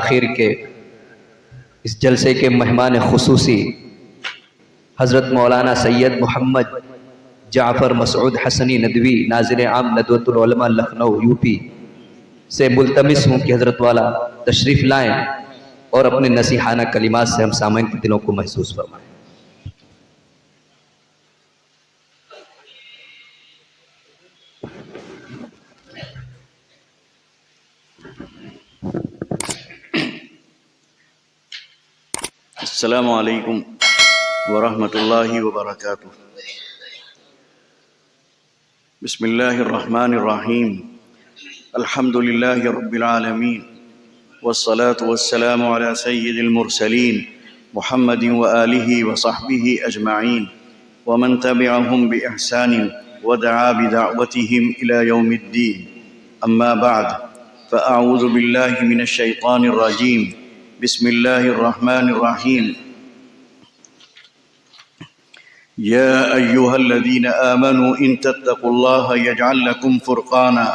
آخر کے اس جلسے کے مہمان خصوصی حضرت مولانا سید محمد جعفر مسعود حسنی ندوی ناظر عام ندوۃ العلماء لکھنؤ یو پی سے ملتمس ہوں کہ حضرت والا تشریف لائیں اور اپنے نصیحانہ کلمات سے ہم سامعین کے دلوں کو محسوس فرمائیں۔ السلام علیکم ورحمۃ اللہ وبرکاتہ۔ بسم اللہ الرحمن الرحیم، الحمد للہ رب العالمین، والصلاة والسلام علی سید المرسلین محمد وآلہ وصحبہ اجمعین ومن تبعہم بإحسان ودعا بدعوتہم الی یوم الدین، اما بعد فاعوذ باللہ من الشیطان الرجیم، بسم اللہ الرحمن الرحیم۔ یا ایہا الذین آمنوا ان تتقوا اللہ یجعل لکم فرقانا،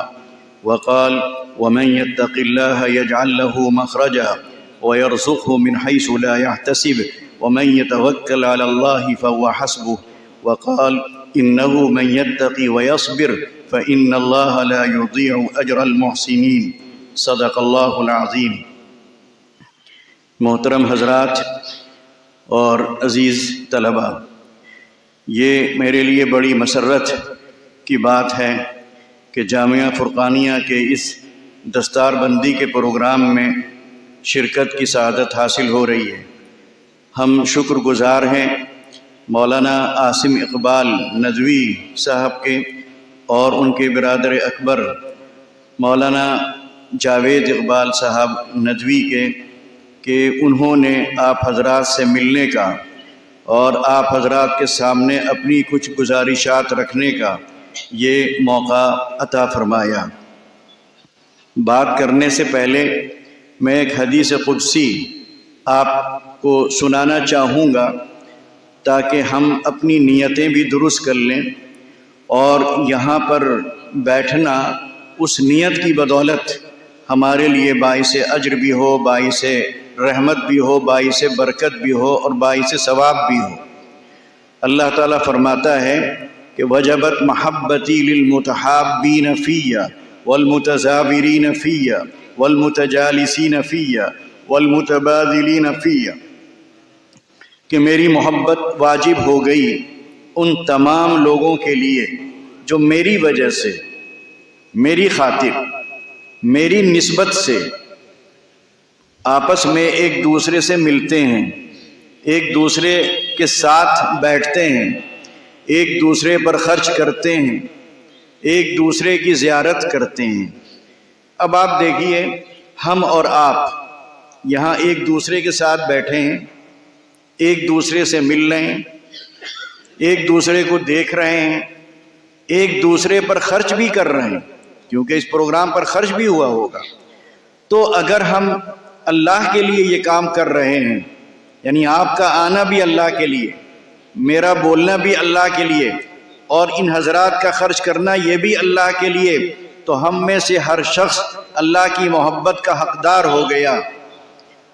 وقال ومن يتق الله يجعل له مخرجا ويرزقه من حيث لا يحتسب ومن يتوكل على الله فهو حسبه، وقال إنه من يتقي ويصبر فإن الله لا يضيع أجر المحسنين، صدق الله العظيم۔ محترم حضرات اور عزیز طلباء، یہ میرے لیے بڑی مسرت کی بات ہے کہ جامعہ فرقانیہ کے اس دستار بندی کے پروگرام میں شرکت کی سعادت حاصل ہو رہی ہے۔ ہم شکر گزار ہیں مولانا عاصم اقبال ندوی صاحب کے اور ان کے برادر اکبر مولانا جاوید اقبال صاحب ندوی کے کہ انہوں نے آپ حضرات سے ملنے کا اور آپ حضرات کے سامنے اپنی کچھ گزارشات رکھنے کا یہ موقع عطا فرمایا۔ بات کرنے سے پہلے میں ایک حدیث قدسی آپ کو سنانا چاہوں گا تاکہ ہم اپنی نیتیں بھی درست کر لیں، اور یہاں پر بیٹھنا اس نیت کی بدولت ہمارے لیے باعث اجر بھی ہو، باعث رحمت بھی ہو، باعث برکت بھی ہو اور باعث ثواب بھی ہو۔ اللہ تعالیٰ فرماتا ہے کہ وجبت محبتی للمتحابین فیہ والمتزاورین فیہ والمتجالسین فیہ والمتبادلین فیہ، کہ میری محبت واجب ہو گئی ان تمام لوگوں کے لیے جو میری وجہ سے، میری خاطر، میری نسبت سے آپس میں ایک دوسرے سے ملتے ہیں، ایک دوسرے کے ساتھ بیٹھتے ہیں، ایک دوسرے پر خرچ کرتے ہیں، ایک دوسرے کی زیارت کرتے ہیں۔ اب آپ دیکھیے، ہم اور آپ یہاں ایک دوسرے کے ساتھ بیٹھے ہیں، ایک دوسرے سے مل رہے ہیں، ایک دوسرے کو دیکھ رہے ہیں، ایک دوسرے پر خرچ بھی کر رہے ہیں، کیونکہ اس پروگرام پر خرچ بھی ہوا ہوگا۔ تو اگر ہم اللہ کے لیے یہ کام کر رہے ہیں، یعنی آپ کا آنا بھی اللہ کے لیے، میرا بولنا بھی اللہ کے لیے، اور ان حضرات کا خرچ کرنا یہ بھی اللہ کے لیے، تو ہم میں سے ہر شخص اللہ کی محبت کا حقدار ہو گیا،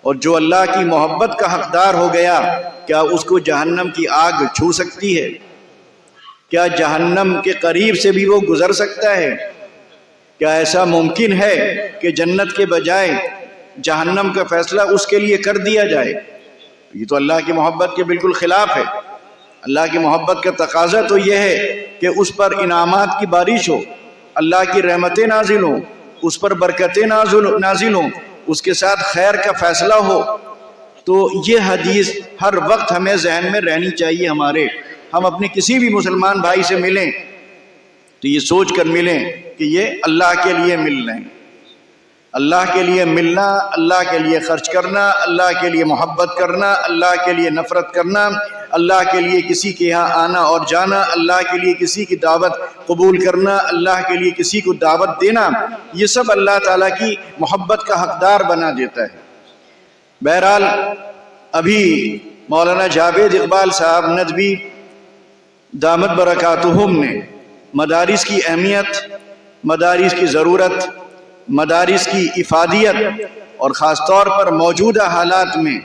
اور جو اللہ کی محبت کا حقدار ہو گیا، کیا اس کو جہنم کی آگ چھو سکتی ہے؟ کیا جہنم کے قریب سے بھی وہ گزر سکتا ہے؟ کیا ایسا ممکن ہے کہ جنت کے بجائے جہنم کا فیصلہ اس کے لیے کر دیا جائے؟ یہ تو اللہ کی محبت کے بالکل خلاف ہے۔ اللہ کی محبت کا تقاضا تو یہ ہے کہ اس پر انعامات کی بارش ہو، اللہ کی رحمتیں نازل ہوں، اس پر برکتیں نازل ہوں، اس کے ساتھ خیر کا فیصلہ ہو۔ تو یہ حدیث ہر وقت ہمیں ذہن میں رہنی چاہیے۔ ہم اپنے کسی بھی مسلمان بھائی سے ملیں تو یہ سوچ کر ملیں کہ یہ اللہ کے لیے مل رہے ہیں۔ اللہ کے لیے ملنا، اللہ کے لیے خرچ کرنا، اللہ کے لیے محبت کرنا، اللہ کے لیے نفرت کرنا، اللہ کے لیے کسی کے یہاں آنا اور جانا، اللہ کے لیے کسی کی دعوت قبول کرنا، اللہ کے لیے کسی کو دعوت دینا، یہ سب اللہ تعالیٰ کی محبت کا حقدار بنا دیتا ہے۔ بہرحال ابھی مولانا جاوید اقبال صاحب ندوی دامت برکاتہم نے مدارس کی اہمیت، مدارس کی ضرورت مدارس کی افادیت اور خاص طور پر موجودہ حالات میں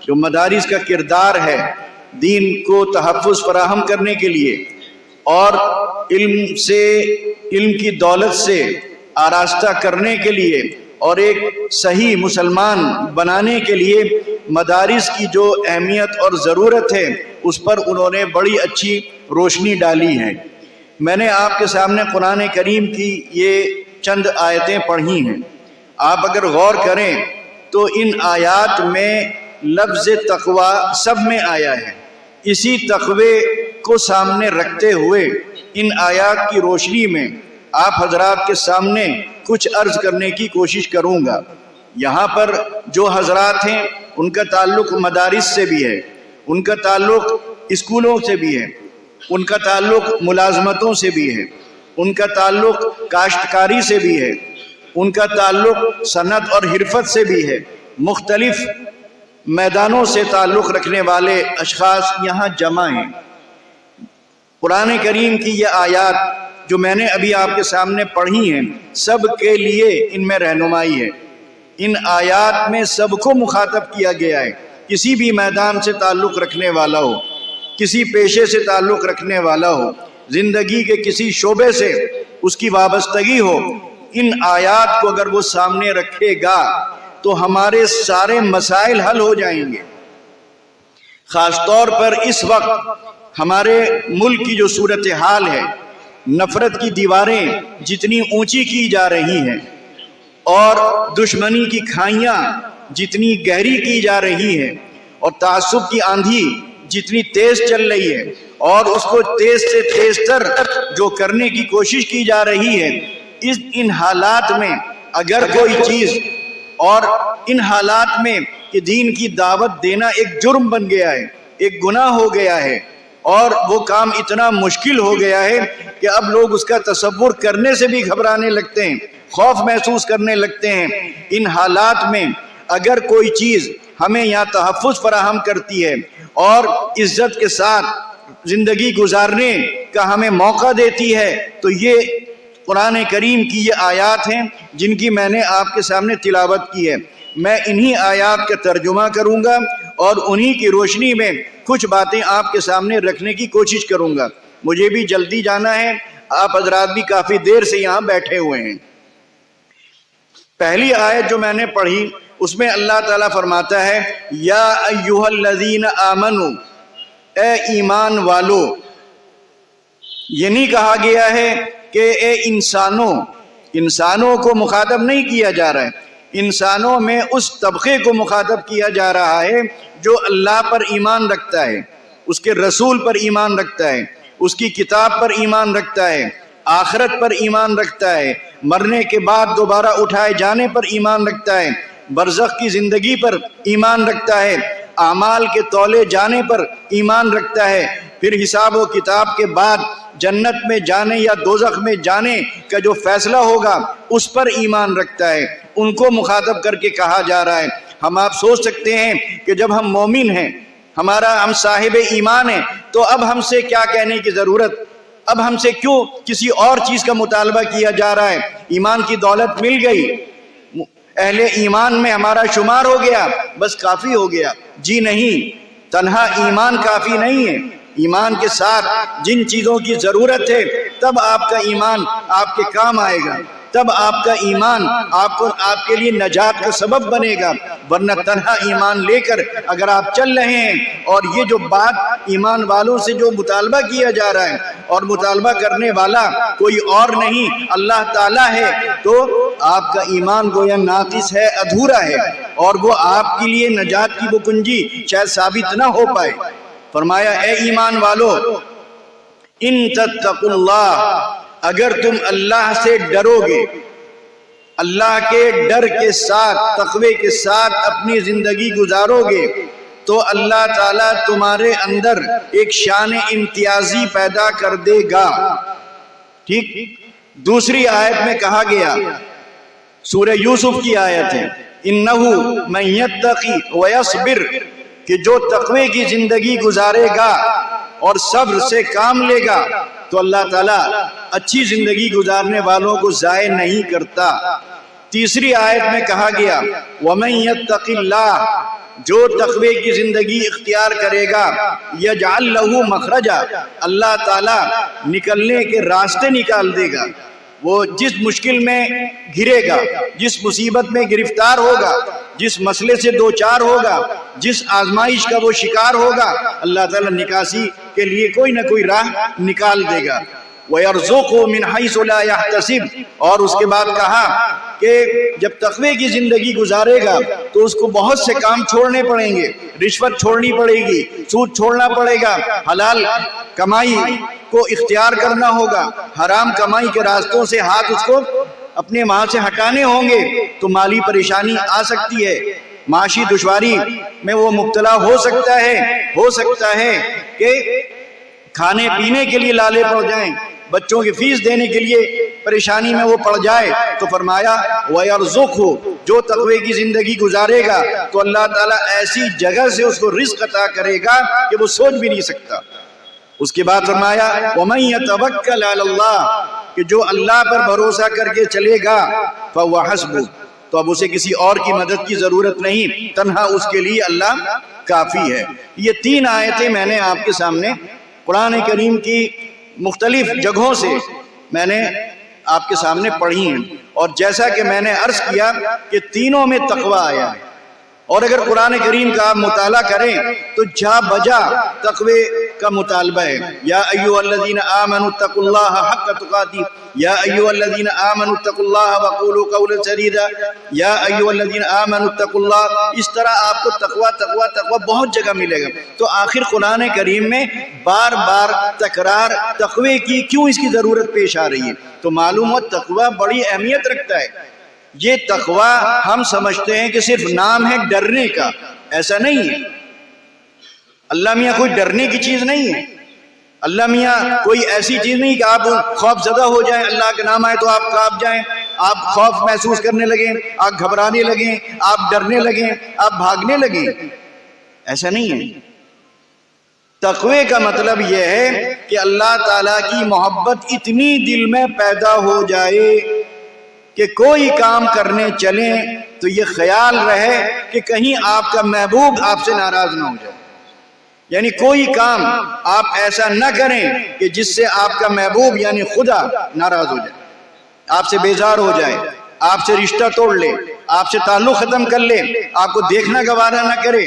جو مدارس کا کردار ہے دین کو تحفظ فراہم کرنے کے لیے اور علم کی دولت سے آراستہ کرنے کے لیے اور ایک صحیح مسلمان بنانے کے لیے مدارس کی جو اہمیت اور ضرورت ہے اس پر انہوں نے بڑی اچھی روشنی ڈالی ہے۔ میں نے آپ کے سامنے قرآن کریم کی یہ چند آیتیں پڑھی ہیں۔ آپ اگر غور کریں تو ان آیات میں لفظ تقوی سب میں آیا ہے۔ اسی تقوی کو سامنے رکھتے ہوئے ان آیات کی روشنی میں آپ حضرات کے سامنے کچھ عرض کرنے کی کوشش کروں گا۔ یہاں پر جو حضرات ہیں ان کا تعلق مدارس سے بھی ہے، ان کا تعلق اسکولوں سے بھی ہے، ان کا تعلق ملازمتوں سے بھی ہے، ان کا تعلق کاشتکاری سے بھی ہے، ان کا تعلق صنعت اور حرفت سے بھی ہے۔ مختلف میدانوں سے تعلق رکھنے والے اشخاص یہاں جمع ہیں۔ قرآن کریم کی یہ آیات جو میں نے ابھی آپ کے سامنے پڑھی ہیں سب کے لیے ان میں رہنمائی ہے۔ ان آیات میں سب کو مخاطب کیا گیا ہے، کسی بھی میدان سے تعلق رکھنے والا ہو، کسی پیشے سے تعلق رکھنے والا ہو، زندگی کے کسی شعبے سے اس کی وابستگی ہو، ان آیات کو اگر وہ سامنے رکھے گا تو ہمارے سارے مسائل حل ہو جائیں گے۔ خاص طور پر اس وقت ہمارے ملک کی جو صورتحال ہے، نفرت کی دیواریں جتنی اونچی کی جا رہی ہیں اور دشمنی کی کھائیاں جتنی گہری کی جا رہی ہیں اور تعصب کی آندھی جتنی تیز چل رہی ہے اور اس کو تیز سے تیز تر جو کرنے کی کوشش کی جا رہی ہے، ان حالات میں اگر کوئی چیز اور ان حالات میں کہ دین کی دعوت دینا ایک جرم بن گیا ہے، ایک گناہ ہو گیا ہے اور وہ کام اتنا مشکل ہو گیا ہے کہ اب لوگ اس کا تصور کرنے سے بھی گھبرانے لگتے ہیں، خوف محسوس کرنے لگتے ہیں۔ ان حالات میں اگر کوئی چیز ہمیں یہاں تحفظ فراہم کرتی ہے اور عزت کے ساتھ زندگی گزارنے کا ہمیں موقع دیتی ہے تو یہ قرآن کریم کی یہ آیات ہیں جن کی میں نے آپ کے سامنے تلاوت کی ہے۔ میں انہی آیات کا ترجمہ کروں گا اور انہی کی روشنی میں کچھ باتیں آپ کے سامنے رکھنے کی کوشش کروں گا۔ مجھے بھی جلدی جانا ہے، آپ حضرات بھی کافی دیر سے یہاں بیٹھے ہوئے ہیں۔ پہلی آیت جو میں نے پڑھی اس میں اللہ تعالیٰ فرماتا ہے یا ایھا الذین آمنو، اے ایمان والو۔ یہ نہیں کہا گیا ہے کہ اے انسانوں کو مخاطب نہیں کیا جا رہا ہے، انسانوں میں اس طبقے کو مخاطب کیا جا رہا ہے جو اللہ پر ایمان رکھتا ہے، اس کے رسول پر ایمان رکھتا ہے، اس کی کتاب پر ایمان رکھتا ہے، آخرت پر ایمان رکھتا ہے، مرنے کے بعد دوبارہ اٹھائے جانے پر ایمان رکھتا ہے، برزخ کی زندگی پر ایمان رکھتا ہے، اعمال کے تولے جانے پر ایمان رکھتا ہے، پھر حساب و کتاب کے بعد جنت میں جانے یا دوزخ میں جانے کا جو فیصلہ ہوگا اس پر ایمان رکھتا ہے۔ ان کو مخاطب کر کے کہا جا رہا ہے۔ ہم آپ سوچ سکتے ہیں کہ جب ہم مومن ہیں، ہم صاحب ایمان ہیں، تو اب ہم سے کیا کہنے کی ضرورت، اب ہم سے کیوں کسی اور چیز کا مطالبہ کیا جا رہا ہے؟ ایمان کی دولت مل گئی، اہل ایمان میں ہمارا شمار ہو گیا، بس کافی ہو گیا۔ جی نہیں، تنہا ایمان کافی نہیں ہے، ایمان کے ساتھ جن چیزوں کی ضرورت ہے تب آپ کا ایمان آپ کے کام آئے گا، تب آپ کا ایمان آپ کے لیے نجات کا سبب بنے گا، ورنہ تنہا ایمان لے کر اگر آپ چل رہے ہیں اور یہ جو بات ایمان والوں سے جو مطالبہ کیا جا رہا ہے اور مطالبہ کرنے والا کوئی اور نہیں اللہ تعالیٰ ہے، تو آپ کا ایمان گویا ناقص ہے، ادھورا ہے، اور وہ آپ کے لیے نجات کی وہ کنجی شاید ثابت نہ ہو پائے۔ فرمایا اے ایمان والو، ان تتقوا اللہ، اگر تم اللہ سے ڈرو گے، اللہ کے ڈر کے ساتھ تقوی کے ساتھ اپنی زندگی گزارو گے تو اللہ تعالیٰ تمہارے اندر ایک شان امتیازی پیدا کر دے گا۔ ٹھیک، دوسری آیت میں کہا گیا، سورہ یوسف کی آیت ہے، اِنَّهُ مَن يَتَّقِ وَيَصْبِرْ، کہ جو تقوی کی زندگی گزارے گا اور صبر سے کام لے گا تو اللہ تعالیٰ اچھی زندگی گزارنے والوں کو ضائع نہیں کرتا۔ تیسری آیت میں کہا گیا وَمَن يَتَّقِ اللَّهَ، جو تقوی کی زندگی اختیار کرے گا، یجعل لہ مخرجا، اللہ تعالیٰ نکلنے کے راستے نکال دے گا۔ وہ جس مشکل میں گھرے گا، جس مصیبت میں گرفتار ہوگا، جس مسئلے سے دوچار ہوگا، جس آزمائش کا وہ شکار ہوگا، اللہ تعالیٰ نکاسی کے لیے کوئی نہ کوئی راہ نکال دے گا۔ وَيَرْزُقُهُ مِنْ حَيْثُ لَا يَحْتَسِبُ، اور اس کے بعد کہا کہ جب تقوی کی زندگی گزارے گا تو اس کو بہت سے کام چھوڑنے پڑیں گے، رشوت چھوڑنی پڑے گی، سود چھوڑنا پڑے گا، حلال کمائی کو اختیار کرنا ہوگا، حرام کمائی کے راستوں سے ہاتھ اس کو اپنے وہاں سے ہٹانے ہوں گے، تو مالی پریشانی آ سکتی ہے، معاشی دشواری میں وہ مبتلا ہو سکتا ہے کہ کھانے پینے کے لیے لالے پڑ جائیں، بچوں کی فیس دینے کے لیے پریشانی میں وہ پڑ جائے، تو فرمایا وَيَرْزُقْهُ، جو تقوی کی زندگی گزارے گا تو اللہ تعالیٰ ایسی جگہ سے اس کو رزق عطا کرے گا کہ وہ سوچ بھی نہیں سکتا۔ اس کے بعد فرمایا وَمَن يَتَوَكَّلْ عَلَى اللَّهِ، کہ جو اللہ پر بھروسہ کر کے چلے گا فَهُوَ حَسْبُهُ، تو اب اسے کسی اور کی مدد کی ضرورت نہیں، تنہا اس کے لیے اللہ کافی ہے۔ یہ تین آیتیں میں نے آپ کے سامنے قرآن کریم کی مختلف جگہوں سے میں نے آپ کے سامنے پڑھی ہیں، اور جیسا کہ میں نے عرض کیا کہ تینوں میں تقوی آیا ہے، اور اگر قرآن کریم کا آپ مطالعہ کریں تو جا بجا تقوی کا مطالبہ ہے۔ یا ایھا الذین آمنوا اتقوا اللہ حق تقاتہ، یا ایھا الذین آمنوا اتقوا اللہ وقولوا قولا سدیدا، یا ایھا الذین آمنوا اتقوا اللہ، اس طرح آپ کو تقوی تقوی تقوی بہت جگہ ملے گا۔ تو آخر قرآن کریم میں بار بار تکرار تقوی کی کیوں اس کی ضرورت پیش آ رہی ہے؟ تو معلوم ہوا تقوی بڑی اہمیت رکھتا ہے۔ یہ تقوی ہم سمجھتے ہیں کہ صرف نام ہے ڈرنے کا، ایسا نہیں ہے۔ اللہ میاں کوئی ڈرنے کی چیز نہیں ہے، اللہ میاں کوئی ایسی چیز نہیں کہ آپ خوف زدہ ہو جائیں، اللہ کا نام آئے تو آپ کانپ جائیں، آپ خوف محسوس کرنے لگیں، آپ گھبرانے لگیں، آپ ڈرنے لگیں، آپ بھاگنے لگیں، ایسا نہیں ہے۔ تقوی کا مطلب یہ ہے کہ اللہ تعالیٰ کی محبت اتنی دل میں پیدا ہو جائے کہ کوئی کام کرنے چلیں تو یہ خیال رہے کہ کہیں آپ کا محبوب آپ سے ناراض نہ ہو جائے، یعنی کوئی کام آپ ایسا نہ کریں کہ جس سے آپ کا محبوب یعنی خدا ناراض ہو جائے، آپ سے بیزار ہو جائے، آپ سے رشتہ توڑ لے، آپ سے تعلق ختم کر لے، آپ کو دیکھنا گوارا نہ کرے،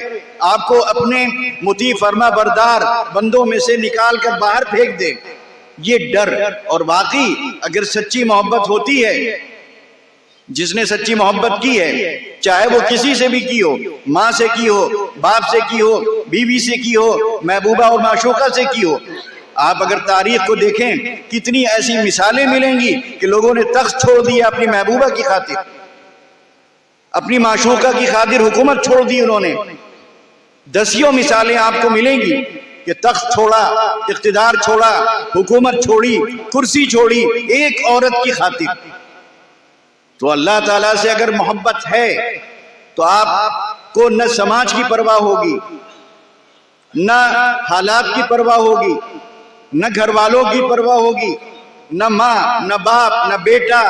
آپ کو اپنے مطیع فرما بردار بندوں میں سے نکال کر باہر پھینک دے۔ یہ ڈر، اور واقعی اگر سچی محبت ہوتی ہے، جس نے سچی محبت کی ہے، چاہے وہ کسی سے بھی کی ہو، ماں سے کی ہو، باپ سے کی ہو، بیوی سے کی ہو، محبوبہ اور معشوقہ سے کی ہو، آپ اگر تاریخ کو دیکھیں کتنی ایسی مثالیں ملیں گی کہ لوگوں نے تخت چھوڑ دیا اپنی محبوبہ کی خاطر، اپنی معشوقہ کی خاطر حکومت چھوڑ دی انہوں نے۔ دسیوں مثالیں آپ کو ملیں گی کہ تخت چھوڑا، اقتدار چھوڑا، حکومت چھوڑی، کرسی چھوڑی ایک عورت کی خاطر۔ تو اللہ تعالیٰ سے اگر محبت ہے تو آپ کو نہ سماج کی پرواہ ہوگی، نہ حالات کی پرواہ ہوگی، نہ گھر والوں کی پرواہ ہوگی، نہ ماں، نہ باپ، نہ بیٹا،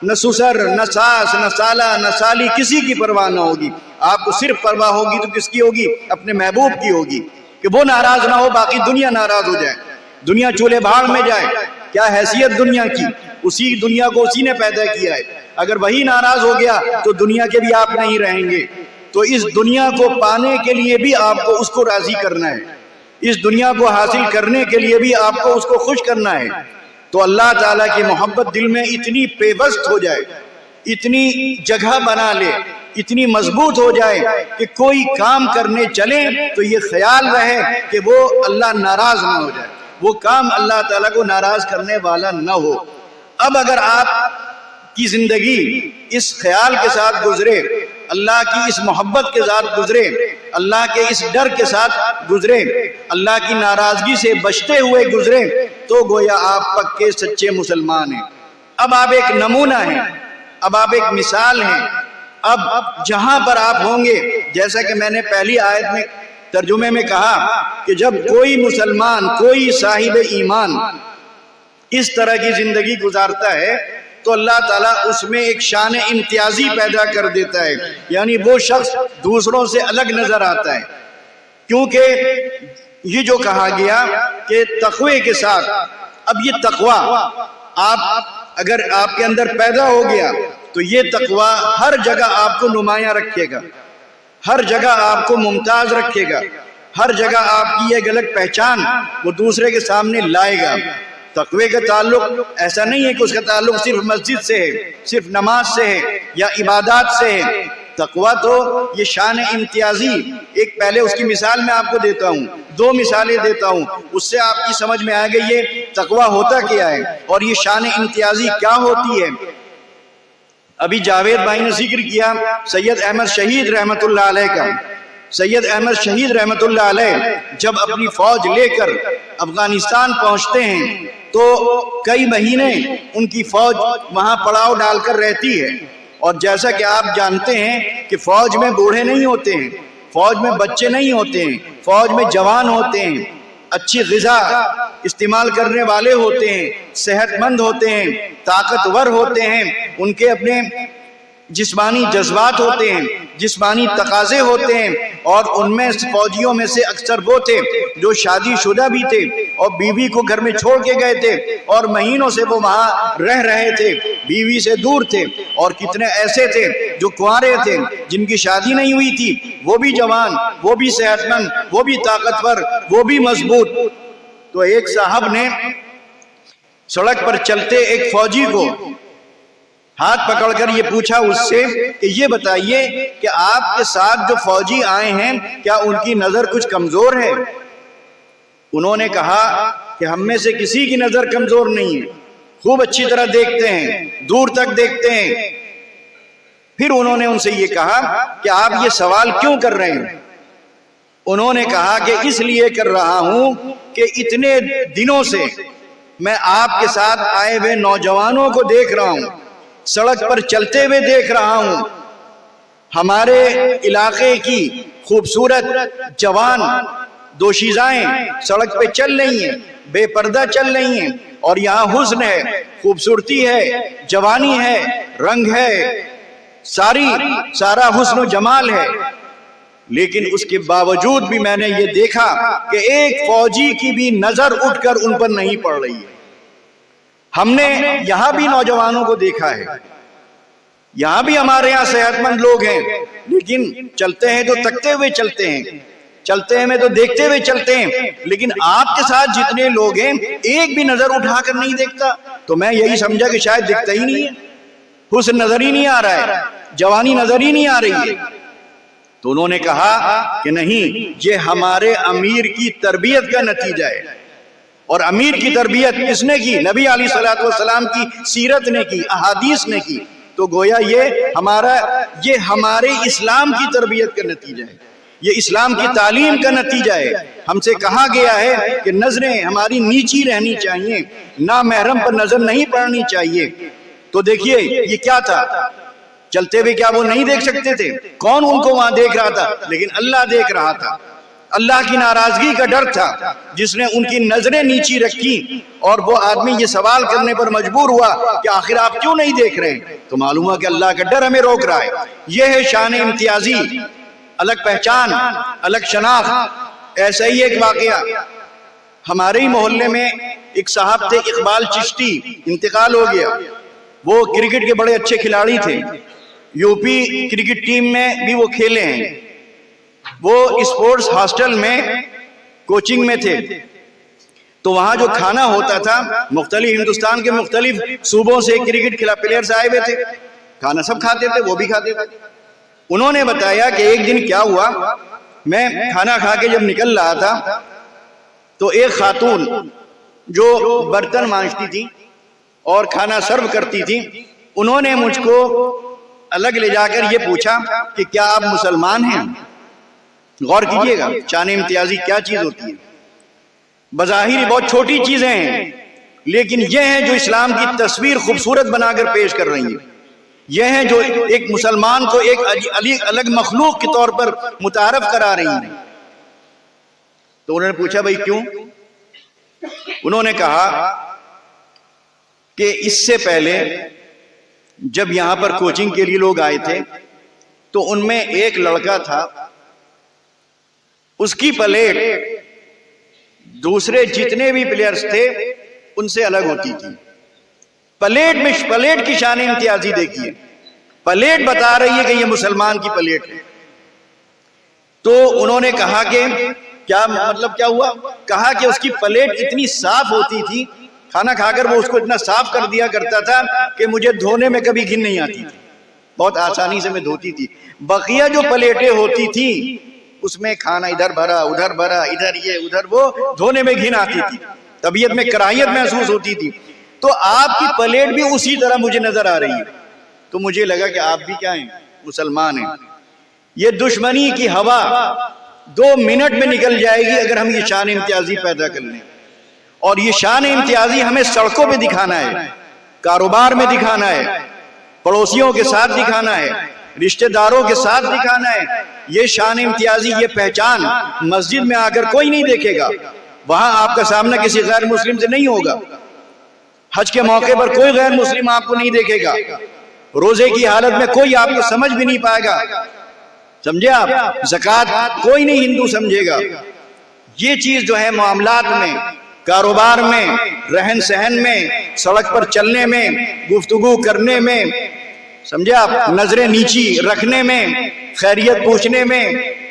نہ سسر، نہ ساس، نہ سالہ، نہ سالی، کسی کی پرواہ نہ ہوگی۔ آپ کو صرف پرواہ ہوگی تو کس کی ہوگی؟ اپنے محبوب کی ہوگی، کہ وہ ناراض نہ ہو، باقی دنیا ناراض ہو جائے، دنیا چولہے بھاڑ میں جائے۔ کیا حیثیت دنیا کی؟ اسی دنیا کو اسی نے پیدا کیا ہے، اگر وہی ناراض ہو گیا تو دنیا کے بھی آپ نہیں رہیں گے۔ تو اس دنیا کو پانے کے لیے بھی آپ کو اس کو راضی کرنا ہے، اس دنیا کو حاصل کرنے کے لیے بھی آپ کو اس کو خوش کرنا ہے۔ تو اللہ تعالیٰ کی محبت دل میں اتنی پیوست ہو جائے، اتنی جگہ بنا لے، اتنی مضبوط ہو جائے کہ کوئی کام کرنے چلیں تو یہ خیال رہے کہ وہ اللہ ناراض نہ ہو جائے، وہ کام اللہ تعالیٰ کو ناراض کرنے والا نہ ہو۔ اب اگر آپ کی زندگی اس خیال کے ساتھ گزرے، اللہ کی اس محبت کے ساتھ گزرے، اللہ کے اس ڈر کے ساتھ گزرے، اللہ کی ناراضگی سے بچتے ہوئے گزرے، تو گویا آپ پکے سچے مسلمان ہیں۔ اب آپ ایک نمونہ ہیں، اب آپ ایک مثال ہیں۔ اب جہاں پر آپ ہوں گے، جیسا کہ میں نے پہلی آیت میں ترجمے میں کہا کہ جب کوئی مسلمان، کوئی صاحب ایمان اس طرح کی زندگی گزارتا ہے تو اللہ تعالیٰ اس میں ایک شان امتیازی پیدا کر دیتا ہے، یعنی وہ شخص دوسروں سے الگ نظر آتا ہے۔ کیونکہ یہ جو کہا گیا کہ تقوی کے ساتھ، اب یہ تقوی اگر آپ کے اندر پیدا ہو گیا تو یہ تقوی ہر جگہ آپ کو نمایاں رکھے گا، ہر جگہ آپ کو ممتاز رکھے گا، ہر جگہ آپ کی ایک الگ پہچان وہ دوسرے کے سامنے لائے گا۔ تقوی کا تعلق ایسا نہیں ہے کہ اس کا تعلق صرف مسجد سے ہے، صرف نماز سے ہے یا عبادات سے ہے۔ تقوی تو یہ شان امتیازی، ایک پہلے اس کی مثال میں آپ کو دیتا ہوں، 2 مثالیں دیتا ہوں، اس سے آپ کی سمجھ میں آ گئی یہ تقوی ہوتا کیا ہے اور یہ شان امتیازی کیا ہوتی ہے۔ ابھی جاوید بھائی نے ذکر کیا سید احمد شہید رحمت اللہ علیہ کا۔ سید احمد شہید رحمت اللہ علیہ جب اپنی فوج لے کر افغانستان پہنچتے ہیں تو کئی مہینے ان کی فوج وہاں پڑاؤ ڈال کر رہتی ہے، اور جیسا کہ آپ جانتے ہیں کہ فوج میں بوڑھے نہیں ہوتے ہیں، فوج میں بچے نہیں ہوتے ہیں، فوج میں جوان ہوتے ہیں، اچھی غذا استعمال کرنے والے ہوتے ہیں، صحت مند ہوتے ہیں، طاقتور ہوتے ہیں، ان کے اپنے جسمانی جذبات ہوتے ہیں، جسمانی تقاضے ہوتے ہیں، اور ان میں فوجیوں میں سے اکثر وہ تھے جو شادی شدہ بھی تھے اور بیوی کو گھر میں چھوڑ کے گئے تھے اور مہینوں سے وہ وہاں رہ رہے تھے، بیوی سے دور تھے، اور کتنے ایسے تھے جو کنوارے تھے جن کی شادی نہیں ہوئی تھی، وہ بھی جوان، وہ بھی صحت مند، وہ بھی طاقتور، وہ بھی مضبوط۔ تو ایک صاحب نے سڑک پر چلتے ایک فوجی کو ہاتھ پکڑ کر یہ پوچھا اس سے کہ یہ بتائیے کہ آپ کے ساتھ جو فوجی آئے ہیں کیا ان کی نظر کچھ کمزور ہے؟ انہوں نے کہا کہ ہم میں سے کسی کی نظر کمزور نہیں ہے، خوب اچھی طرح دیکھتے ہیں، دور تک دیکھتے ہیں۔ پھر انہوں نے ان سے یہ کہا کہ آپ یہ سوال کیوں کر رہے ہیں؟ انہوں نے کہا کہ اس لیے کر رہا ہوں کہ اتنے دنوں سے میں آپ کے ساتھ آئے ہوئے نوجوانوں کو دیکھ رہا ہوں، سڑک پر چلتے ہوئے دیکھ رہا ہوں، ہمارے علاقے کی خوبصورت جوان دوشیزائیں سڑک پہ چل رہی ہیں، بے پردہ چل رہی ہیں، اور یہاں حسن ہے، خوبصورتی ہے، جوانی ہے، رنگ ہے، سارا حسن و جمال ہے، لیکن اس کے باوجود بھی میں نے یہ دیکھا کہ ایک فوجی کی بھی نظر اٹھ کر ان پر نہیں پڑ رہی ہے۔ ہم نے یہاں بھی نوجوانوں کو دیکھا ہے، یہاں بھی ہمارے یہاں صحت مند لوگ ہیں، لیکن چلتے ہیں تو تکتے ہوئے چلتے ہیں، چلتے ہیں تو دیکھتے ہوئے چلتے ہیں، لیکن آپ کے ساتھ جتنے لوگ ہیں ایک بھی نظر اٹھا کر نہیں دیکھتا۔ تو میں یہی سمجھا کہ شاید دکھتا ہی نہیں ہے، حسن نظر ہی نہیں آ رہا ہے، جوانی نظر ہی نہیں آ رہی ہے۔ تو انہوں نے کہا کہ نہیں، یہ ہمارے امیر کی تربیت کا نتیجہ ہے، اور امیر کی تربیت کس نے کی؟ نبی علیہ الصلوۃ والسلام کی سیرت نے کی، احادیث نے کی۔ تو گویا یہ ہمارے اسلام کی تربیت کا نتیجہ ہے، یہ اسلام کی تعلیم کا نتیجہ ہے۔ ہم سے کہا گیا ہے کہ نظریں ہماری نیچی رہنی چاہیے، نامحرم پر نظر نہیں پڑنی چاہیے۔ تو دیکھیے یہ کیا تھا، چلتے ہوئے کیا وہ نہیں دیکھ سکتے تھے؟ کون ان کو وہاں دیکھ رہا تھا؟ لیکن اللہ دیکھ رہا تھا۔ اللہ کی ناراضگی کا ڈر تھا جس نے ان کی نظریں نیچی رکھی، اور وہ آدمی یہ سوال کرنے پر مجبور ہوا کہ آخر آپ کیوں نہیں دیکھ رہے ہیں؟ تو معلوم ہوا کہ اللہ کا ڈر ہمیں روک رہا ہے۔ یہ ہے شان امتیازی، الگ پہچان، الگ شناخت۔ ایسا ہی ایک واقعہ ہمارے ہی محلے میں ایک صاحب تھے اقبال چشتی، انتقال ہو گیا۔ وہ کرکٹ کے بڑے اچھے کھلاڑی تھے، یو پی کرکٹ ٹیم میں بھی وہ کھیلے ہیں۔ وہ اسپورٹس ہاسٹل میں کوچنگ میں تھے، تو وہاں جو کھانا ہوتا تھا، مختلف ہندوستان کے مختلف صوبوں سے کرکٹ پلیئرز آئے ہوئے تھے، کھانا سب کھاتے تھے، وہ بھی کھاتے تھے۔ انہوں نے بتایا کہ ایک دن کیا ہوا، میں کھانا کھا کے جب نکل رہا تھا تو ایک خاتون جو برتن مانجتی تھی اور کھانا سرو کرتی تھی، انہوں نے مجھ کو الگ لے جا کر یہ پوچھا کہ کیا آپ مسلمان ہیں؟ غور کیجئے گا شان امتیازی کیا چیز ہوتی ہے۔ بظاہر بہت چھوٹی چیزیں ہیں، لیکن یہ ہیں جو اسلام کی تصویر خوبصورت بنا کر پیش کر رہی ہیں، یہ ہیں جو ایک مسلمان کو ایک الگ مخلوق کے طور پر متعارف کرا رہی ہیں۔ تو انہوں نے پوچھا بھائی کیوں؟ انہوں نے کہا کہ اس سے پہلے جب یہاں پر کوچنگ کے لیے لوگ آئے تھے تو ان میں ایک لڑکا تھا، اس کی پلیٹ دوسرے جتنے بھی پلیئرز تھے ان سے الگ ہوتی تھی. پلیٹ کی شان امتیازی دیکھیے، پلیٹ بتا رہی ہے کہ یہ مسلمان کی پلیٹ ہے. تو انہوں نے کہا کہ کیا مطلب کیا ہوا؟ کہا کہ اس کی پلیٹ اتنی صاف ہوتی تھی، کھانا کھا کر وہ اس کو اتنا صاف کر دیا کرتا تھا کہ مجھے دھونے میں کبھی گھن نہیں آتی تھی، بہت آسانی سے میں دھوتی تھی. بقیہ جو پلیٹیں ہوتی تھی اس میں کھانا ادھر بھرا ادھر یہ ادھر وہ، دھونے میں گھن آتی تھی، طبیعت میں کراہیت محسوس ہوتی تھی. تو آپ کی پلیٹ بھی اسی طرح مجھے نظر آ رہی ہے. تو مجھے لگا کہ آپ بھی کیا ہیں؟ مسلمان ہیں. یہ دشمنی کی ہوا 2 منٹ میں نکل جائے گی اگر ہم یہ شان امتیازی پیدا کر لیں. اور یہ شان امتیازی ہمیں سڑکوں پہ دکھانا ہے، کاروبار میں دکھانا ہے، پڑوسیوں کے ساتھ دکھانا ہے، رشتہ داروں کے ساتھ دکھانا ہے. یہ شان امتیازی، یہ پہچان مسجد میں آ کر کوئی نہیں دیکھے گا، وہاں آپ کا سامنا کسی غیر مسلم سے نہیں ہوگا. حج کے موقع پر کوئی غیر مسلم آپ کو نہیں دیکھے گا، روزے کی حالت میں کوئی آپ کو سمجھ بھی نہیں پائے گا، سمجھے آپ؟ زکوٰۃ کوئی نہیں ہندو سمجھے گا. یہ چیز جو ہے معاملات میں، کاروبار میں، رہن سہن میں، سڑک پر چلنے میں، گفتگو کرنے میں، سمجھے آپ؟ نظریں نیچی رکھنے میں، خیریت پوچھنے میں،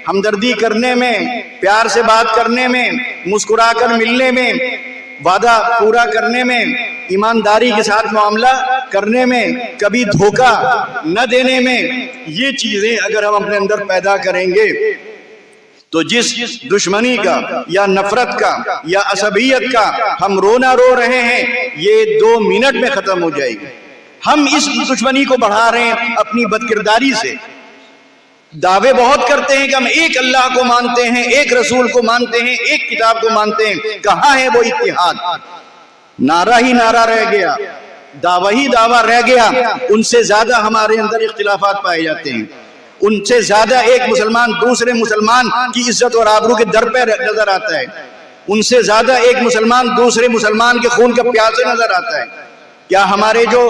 ہمدردی کرنے میں، پیار سے بات کرنے میں، مسکرا کر ملنے میں، وعدہ پورا کرنے میں، ایمانداری کے ساتھ معاملہ کرنے میں، کبھی دھوکہ نہ دینے میں. یہ چیزیں اگر ہم اپنے اندر پیدا کریں گے تو جس دشمنی کا یا نفرت کا یا عصبیت کا ہم رونا رو رہے ہیں، یہ 2 منٹ میں ختم ہو جائے گی. ہم اس دشمنی کو بڑھا رہے ہیں اپنی بدکرداری سے. دعوے بہت کرتے ہیں کہ ہم ایک اللہ کو مانتے ہیں، ایک رسول کو مانتے ہیں، ایک کتاب کو مانتے ہیں. کہاں ہے وہ اتحاد؟ نعرہ ہی نعرہ رہ گیا، دعویٰ ہی دعویٰ رہ گیا. ان سے زیادہ ہمارے اندر اختلافات پائے جاتے ہیں. ان سے زیادہ ایک مسلمان دوسرے مسلمان کی عزت اور آبرو کے در پہ نظر آتا ہے. ان سے زیادہ ایک مسلمان دوسرے مسلمان کے خون کا پیاسے نظر آتا ہے. کیا ہمارے جو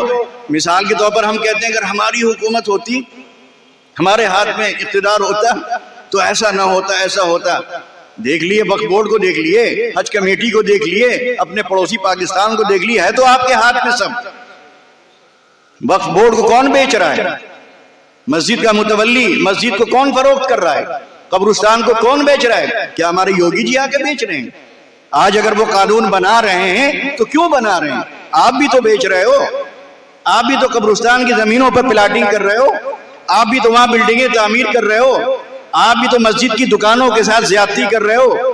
مثال کے طور پر ہم کہتے ہیں اگر ہماری حکومت ہوتی، ہمارے ہاتھ میں اقتدار ہوتا تو ایسا نہ ہوتا، ایسا ہوتا. دیکھ لیے وقف بورڈ کو، دیکھ لیے حج کمیٹی کو، دیکھ لیے اپنے پڑوسی پاکستان کو، دیکھ لیے، ہے تو آپ کے ہاتھ میں سب. وقف بورڈ کو کون بیچ رہا ہے؟ مسجد کا متولی مسجد کو کون فروخت کر رہا ہے؟ قبرستان کو کون بیچ رہا ہے؟ کیا ہمارے یوگی جی آ کے بیچ رہے ہیں؟ آج اگر وہ قانون بنا رہے ہیں تو کیوں بنا رہے ہیں؟ آپ بھی تو بیچ رہے ہو، آپ بھی تو قبرستان کی زمینوں پر پلاٹنگ کر رہے ہو، آپ بھی تو وہاں بلڈنگیں تعمیر کر رہے ہو، آپ بھی تو مسجد کی دکانوں کے ساتھ زیادتی کر رہے ہو.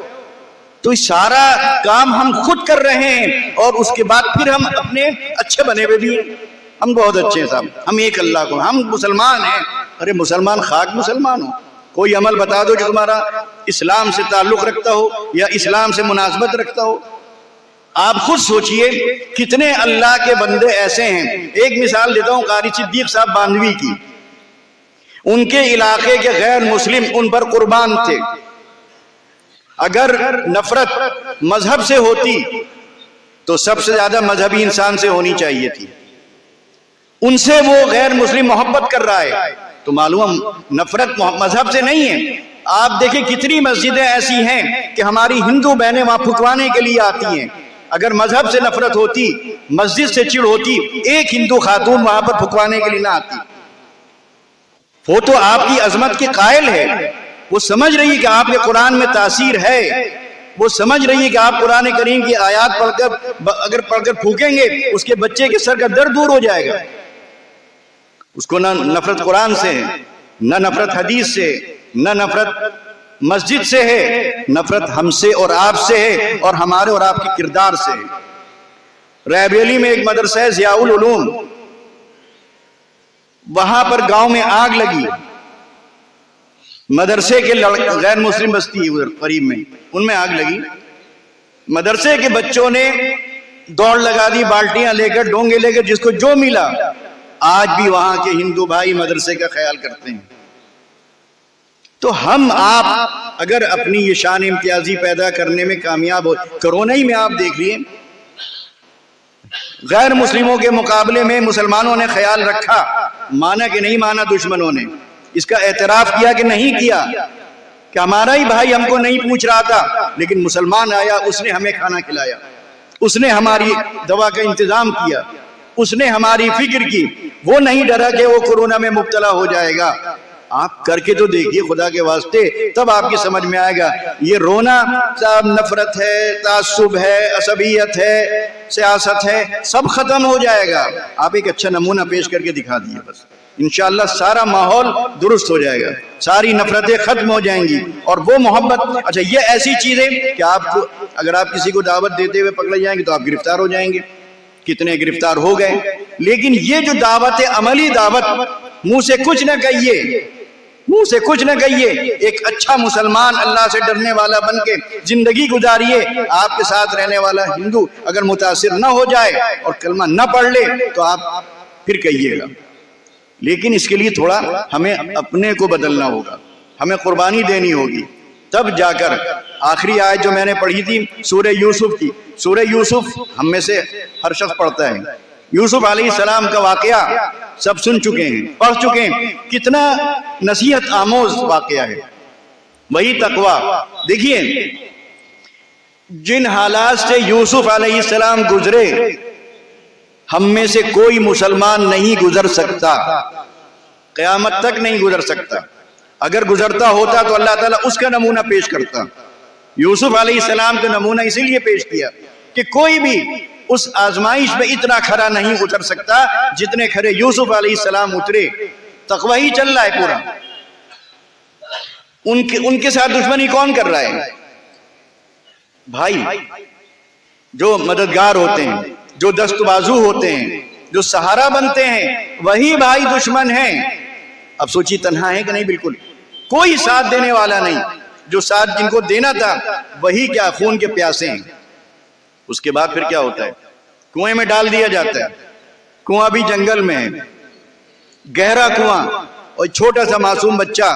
تو یہ سارا کام ہم خود کر رہے ہیں اور اس کے بعد پھر ہم اپنے اچھے بنے ہوئے بھی ہیں. ہم بہت اچھے ہیں صاحب، ہم ایک اللہ کو، ہم مسلمان ہیں. ارے مسلمان خاک مسلمان ہو، کوئی عمل بتا دو جو تمہارا اسلام سے تعلق رکھتا ہو یا اسلام سے مناسبت رکھتا ہو. آپ خود سوچئے کتنے اللہ کے بندے ایسے ہیں. ایک مثال دیتا ہوں قاری صدیق صاحب باندھوی کی. ان کے علاقے کے غیر مسلم ان پر قربان تھے. اگر نفرت مذہب سے ہوتی تو سب سے زیادہ مذہبی انسان سے ہونی چاہیے تھی. ان سے وہ غیر مسلم محبت کر رہا ہے تو معلوم نفرت مذہب سے نہیں ہے. آپ دیکھیں کتنی مسجدیں ایسی ہیں کہ ہماری ہندو بہنیں وہاں پھکوانے کے لیے آتی ہیں. اگر مذہب سے نفرت ہوتی، مسجد سے چڑ ہوتی، ایک ہندو خاتون وہاں پر پھکوانے کے لیے نہ آتی. وہ تو آپ کی عظمت کے قائل ہے، وہ سمجھ رہی ہے کہ آپ کے قرآن میں تاثیر ہے، وہ سمجھ رہی ہے کہ آپ قرآن کریم کی آیات اگر پڑھ کر پھونکیں گے اس کے بچے کے سر کا درد دور ہو جائے گا. اس کو نہ نفرت قرآن سے ہے، نہ نفرت حدیث سے، نہ نفرت مسجد سے ہے، نفرت ہم سے اور آپ سے ہے اور ہمارے اور آپ کے کردار سے ہے. ریبریلی میں ایک مدرسہ ہے ضیاء العلوم، وہاں پر گاؤں میں آگ لگی. مدرسے کے غیر مسلم بستی ہے ادھر قریب میں، ان میں آگ لگی. مدرسے کے بچوں نے دوڑ لگا دی، بالٹیاں لے کر، ڈونگے لے کر، جس کو جو ملا. آج بھی وہاں کے ہندو بھائی مدرسے کا خیال کرتے ہیں. تو ہم آپ اگر اپنی یہ شان امتیازی پیدا کرنے میں کامیاب ہو، کرونا ہی میں آپ دیکھ لیے غیر مسلموں کے مقابلے میں مسلمانوں نے خیال رکھا، مانا کہ نہیں مانا دشمنوں نے، اس کا اعتراف کیا کہ نہیں کیا، کہ ہمارا ہی بھائی ہم کو نہیں پوچھ رہا تھا لیکن مسلمان آیا، اس نے ہمیں کھانا کھلایا، اس نے ہماری دوا کا انتظام کیا، اس نے ہماری فکر کی، وہ نہیں ڈرا کہ وہ کورونا میں مبتلا ہو جائے گا۔ آپ کر کے تو دیکھیے خدا کے واسطے، تب آپ کی سمجھ میں آئے گا یہ رونا نفرت ہے، تعصب ہے، عصبیت ہے، سیاست ہے، سب ختم ہو جائے گا۔ آپ ایک اچھا نمونہ پیش کر کے دکھا دیے، بس انشاءاللہ سارا ماحول درست ہو جائے گا، ساری نفرتیں ختم ہو جائیں گی، اور وہ محبت۔ اچھا یہ ایسی چیز ہے کہ آپ کو اگر آپ کسی کو دعوت دیتے ہوئے پکڑے جائیں گے تو آپ گرفتار ہو جائیں گے، کتنے گرفتار ہو گئے۔ لیکن یہ جو دعوت ہے، عملی دعوت، منہ سے کچھ نہ کہیے، منہ سے کچھ نہ کہیے، ایک اچھا مسلمان اللہ سے ڈرنے والا بن کے زندگی گزاریے۔ آپ کے ساتھ رہنے والا ہندو اگر متاثر نہ ہو جائے اور کلمہ نہ پڑھ لے تو آپ پھر کہیے گا، لیکن اس کے لیے تھوڑا ہمیں اپنے کو بدلنا ہوگا، ہمیں قربانی دینی ہوگی، تب جا کر۔ آخری آیت جو میں نے پڑھی تھی سورہ یوسف کی، سورہ یوسف ہم میں سے ہر شخص پڑھتا ہے، یوسف علیہ السلام کا واقعہ سب سن چکے ہیں، پڑھ چکے ہیں، کتنا نصیحت آموز واقعہ ہے، وہی تقوی۔ دیکھیے جن حالات سے یوسف علیہ السلام گزرے، ہم میں سے کوئی مسلمان نہیں گزر سکتا، قیامت تک نہیں گزر سکتا۔ اگر گزرتا ہوتا تو اللہ تعالیٰ اس کا نمونہ پیش کرتا۔ یوسف علیہ السلام کا نمونہ اسی لیے پیش کیا کہ کوئی بھی اس آزمائش میں اتنا کھرا نہیں اتر سکتا جتنے کھرے یوسف علیہ السلام اترے۔ تقوی ہی چل رہا ہے پورا، ان کے ساتھ دشمنی کون کر رہا ہے؟ بھائی جو مددگار ہوتے ہیں، جو دست بازو ہوتے ہیں، جو سہارا بنتے ہیں، وہی بھائی دشمن ہیں۔ اب سوچی تنہا ہے کہ نہیں؟ بالکل کوئی ساتھ دینے والا نہیں، جو ساتھ جن کو دینا تھا وہی کیا خون کے پیاسے ہیں۔ اس کے بعد پھر کیا ہوتا ہے؟ کنویں میں ڈال دیا جاتا ہے، کنواں بھی جنگل میں ہے، گہرا کنواں، اور چھوٹا سا معصوم بچہ،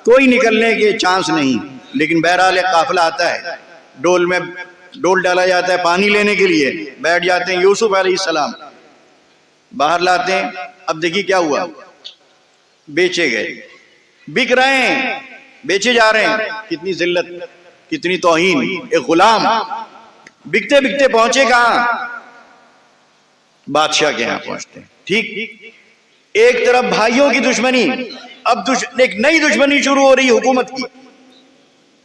کوئی نکلنے کے چانس نہیں، لیکن بہرحال ایک قافلہ آتا ہے، ڈول ڈالا جاتا ہے پانی لینے کے لیے، بیٹھ جاتے ہیں یوسف علیہ السلام، باہر لاتے ہیں۔ اب دیکھیے کیا ہوا، بیچے گئے، بک رہے ہیں، بیچے جا رہے ہیں، کتنی ذلت، کتنی توہین، ایک غلام بکتے بکتے پہنچے کہاں؟ بادشاہ کے یہاں پہنچتے ہیں۔ ٹھیک، ایک طرف بھائیوں کی دشمنی، اب ایک نئی دشمنی شروع ہو رہی حکومت کی۔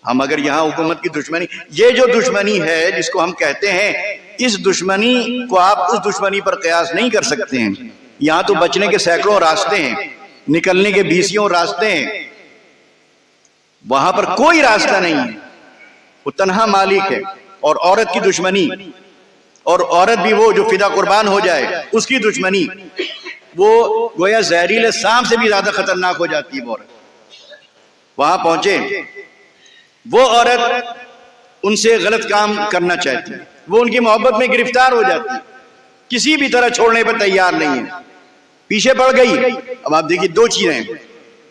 ہم اگر یہاں حکومت کی دشمنی، یہ جو دشمنی ہے جس کو ہم کہتے ہیں، اس دشمنی کو آپ اس دشمنی پر قیاس نہیں کر سکتے ہیں۔ یہاں تو بچنے کے سینکڑوں راستے ہیں، نکلنے کے بیسیوں راستے ہیں، وہاں پر کوئی راستہ نہیں ہے، وہ تنہا مالک ہے۔ اور عورت کی دشمنی، اور عورت بھی وہ جو فدا قربان ہو جائے اس کی دشمنی، وہ گویا زہریلے سانپ سے بھی زیادہ خطرناک ہو جاتی ہے وہ عورت۔ وہاں پہنچے، وہ عورت ان سے غلط کام کرنا چاہتی ہے، وہ ان کی محبت میں گرفتار ہو جاتی ہے، کسی بھی طرح چھوڑنے پر تیار نہیں ہے، پیچھے پڑ گئی۔ اب آپ دیکھیے دو چیزیں،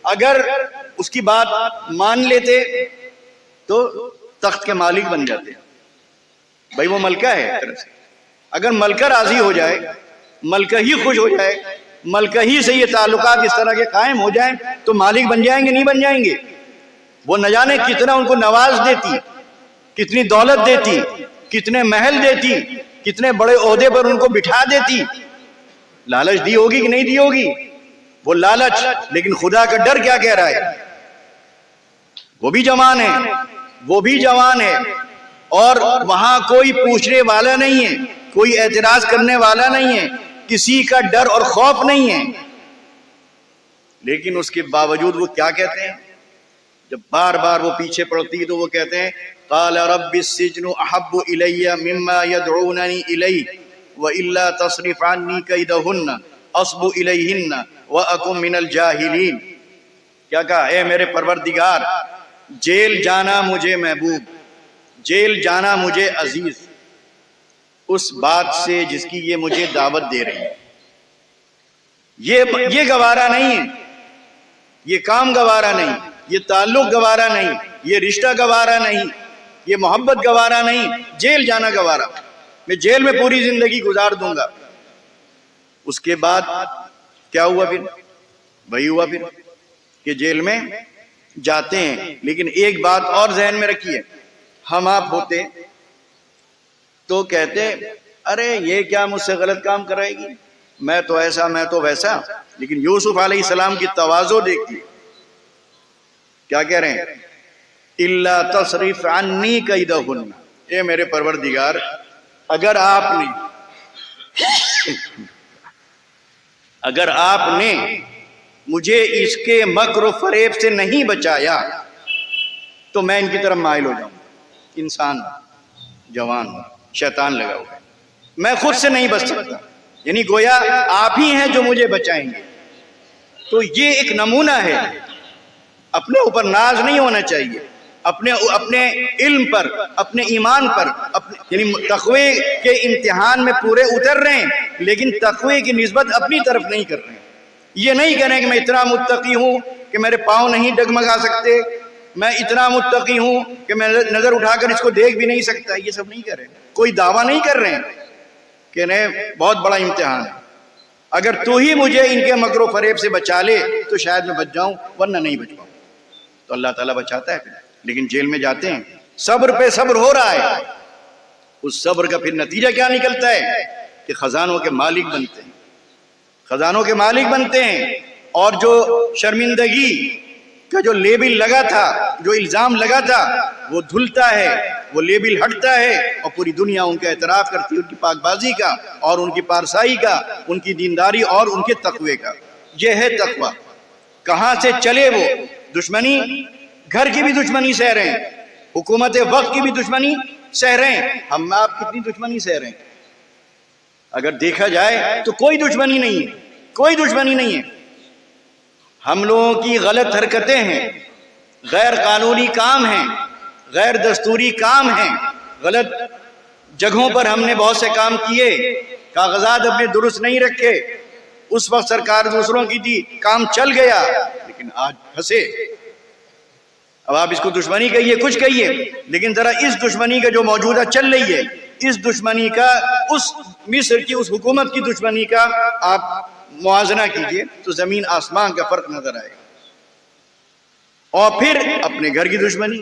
اگر اس کی بات مان لیتے تو تخت کے مالک بن جاتے، بھائی وہ ملکہ ہے ایک طرح سے۔ اگر ملکہ راضی ہو جائے، ملکہ ہی خوش ہو جائے، ملکہ ہی سے یہ تعلقات اس طرح کے قائم ہو جائیں تو مالک بن جائیں گے نہیں بن جائیں گے؟ وہ نہ جانے کتنا ان کو نواز دیتی، کتنی دولت دیتی، کتنے محل دیتی، کتنے بڑے عہدے پر ان کو بٹھا دیتی۔ لالچ دی ہوگی کہ نہیں دی ہوگی؟ وہ لالچ، لیکن خدا کا ڈر کیا کہہ رہا ہے؟ وہ بھی جوان ہے، وہ بھی جوان ہے، اور وہاں کوئی پوچھنے والا نہیں ہے، کوئی اعتراض کرنے والا نہیں ہے، کسی کا ڈر اور خوف نہیں ہے۔ لیکن اس کے باوجود وہ کیا کہتے ہیں؟ جب بار بار وہ پیچھے پڑتی تو وہ کہتے ہیں قال رب السجن احب الی مما يدعوننی الیہ والا تصرف عنی کیدہن اصب الیہن واکن من الجاہلین۔ کیا کہا؟ اے میرے پروردگار، جیل جانا مجھے محبوب، جیل جانا مجھے عزیز، اس بات سے جس کی یہ مجھے دعوت دے رہے ہیں، یہ گوارا نہیں ہے، یہ کام گوارا نہیں، یہ تعلق گوارا نہیں، یہ رشتہ گوارا نہیں، یہ محبت گوارا نہیں، جیل جانا گوارا۔ میں جیل میں پوری زندگی گزار دوں گا۔ اس کے بعد کیا ہوا پھر؟ وہی ہوا پھر کہ جیل میں جاتے ہیں۔ لیکن ایک بات اور ذہن میں رکھیے، ہم آپ ہوتے تو کہتے ارے یہ کیا مجھ سے غلط کام کرائے گی، میں تو ایسا میں تو ویسا۔ لیکن یوسف علیہ السلام کی تواضع دیکھیے، کیا کہہ رہے ہیں؟ الا تصرف عنی کیدہن، اے میرے پروردگار اگر آپ نے مجھے اس کے مکر و فریب سے نہیں بچایا تو میں ان کی طرف مائل ہو جاؤں۔ انسان جوان شیطان لگا ہوا ہے، میں خود سے نہیں بچ سکتا، یعنی گویا آپ ہی ہیں جو مجھے بچائیں گے۔ تو یہ ایک نمونہ ہے، اپنے اوپر ناز نہیں ہونا چاہیے، اپنے علم پر، اپنے ایمان پر، یعنی تقوی کے امتحان میں پورے اتر رہے ہیں، لیکن تقوی کی نسبت اپنی طرف نہیں کر رہے ہیں۔ یہ نہیں کہہ رہے ہیں کہ میں اتنا متقی ہوں کہ میرے پاؤں نہیں ڈگمگا سکتے، میں اتنا متقی ہوں کہ میں نظر اٹھا کر اس کو دیکھ بھی نہیں سکتا، یہ سب نہیں کر رہے ہیں، کوئی دعویٰ نہیں کر رہے ہیں کہ نہیں بہت بڑا امتحان ہے، اگر تو ہی مجھے ان کے مکر و فریب سے بچا لے تو شاید میں بچ جاؤں، ورنہ نہیں بچ پاؤں۔ تو اللہ تعالیٰ بچاتا ہے، لیکن جیل میں جاتے ہیں، صبر پہ صبر ہو رہا ہے، اس صبر کا پھر نتیجہ کیا نکلتا ہے کہ خزانوں کے مالک بنتے ہیں، خزانوں کے مالک بنتے ہیں، اور جو شرمندگی کا جو لیبل لگا تھا، جو الزام لگا تھا، وہ دھلتا ہے، وہ لیبل ہٹتا ہے، اور پوری دنیا ان کا اعتراف کرتی ہے ان کی پاک بازی کا اور ان کی پارسائی کا، ان کی دینداری اور ان کے تقوی کا۔ یہ ہے تقوی۔ کہاں سے چلے وہ دشمنی؟ گھر کی بھی دشمنی سہ رہے ہیں، حکومت وقت کی بھی دشمنی سہ رہے ہیں، ہم آپ کتنی دشمنی سہ رہے ہیں؟ اگر دیکھا جائے تو کوئی دشمنی نہیں ہے، کوئی دشمنی نہیں ہے۔ ہم لوگوں کی غلط حرکتیں ہیں، غیر قانونی کام ہیں، غیر دستوری کام ہیں، غلط جگہوں پر ہم نے بہت سے کام کیے، کاغذات اپنے درست نہیں رکھے، اس وقت سرکار دوسروں کی تھی، کام چل گیا، لیکن آج پھنسے۔ اب آپ اس کو دشمنی کہیے، کچھ کہیے، لیکن ذرا اس دشمنی کا جو موجودہ چل رہی ہے، اس دشمنی کا، اس مصر کی اس حکومت کی دشمنی کا آپ موازنہ کیجئے تو زمین آسمان کا فرق نظر آئے گا۔ اور پھر اپنے گھر کی دشمنی،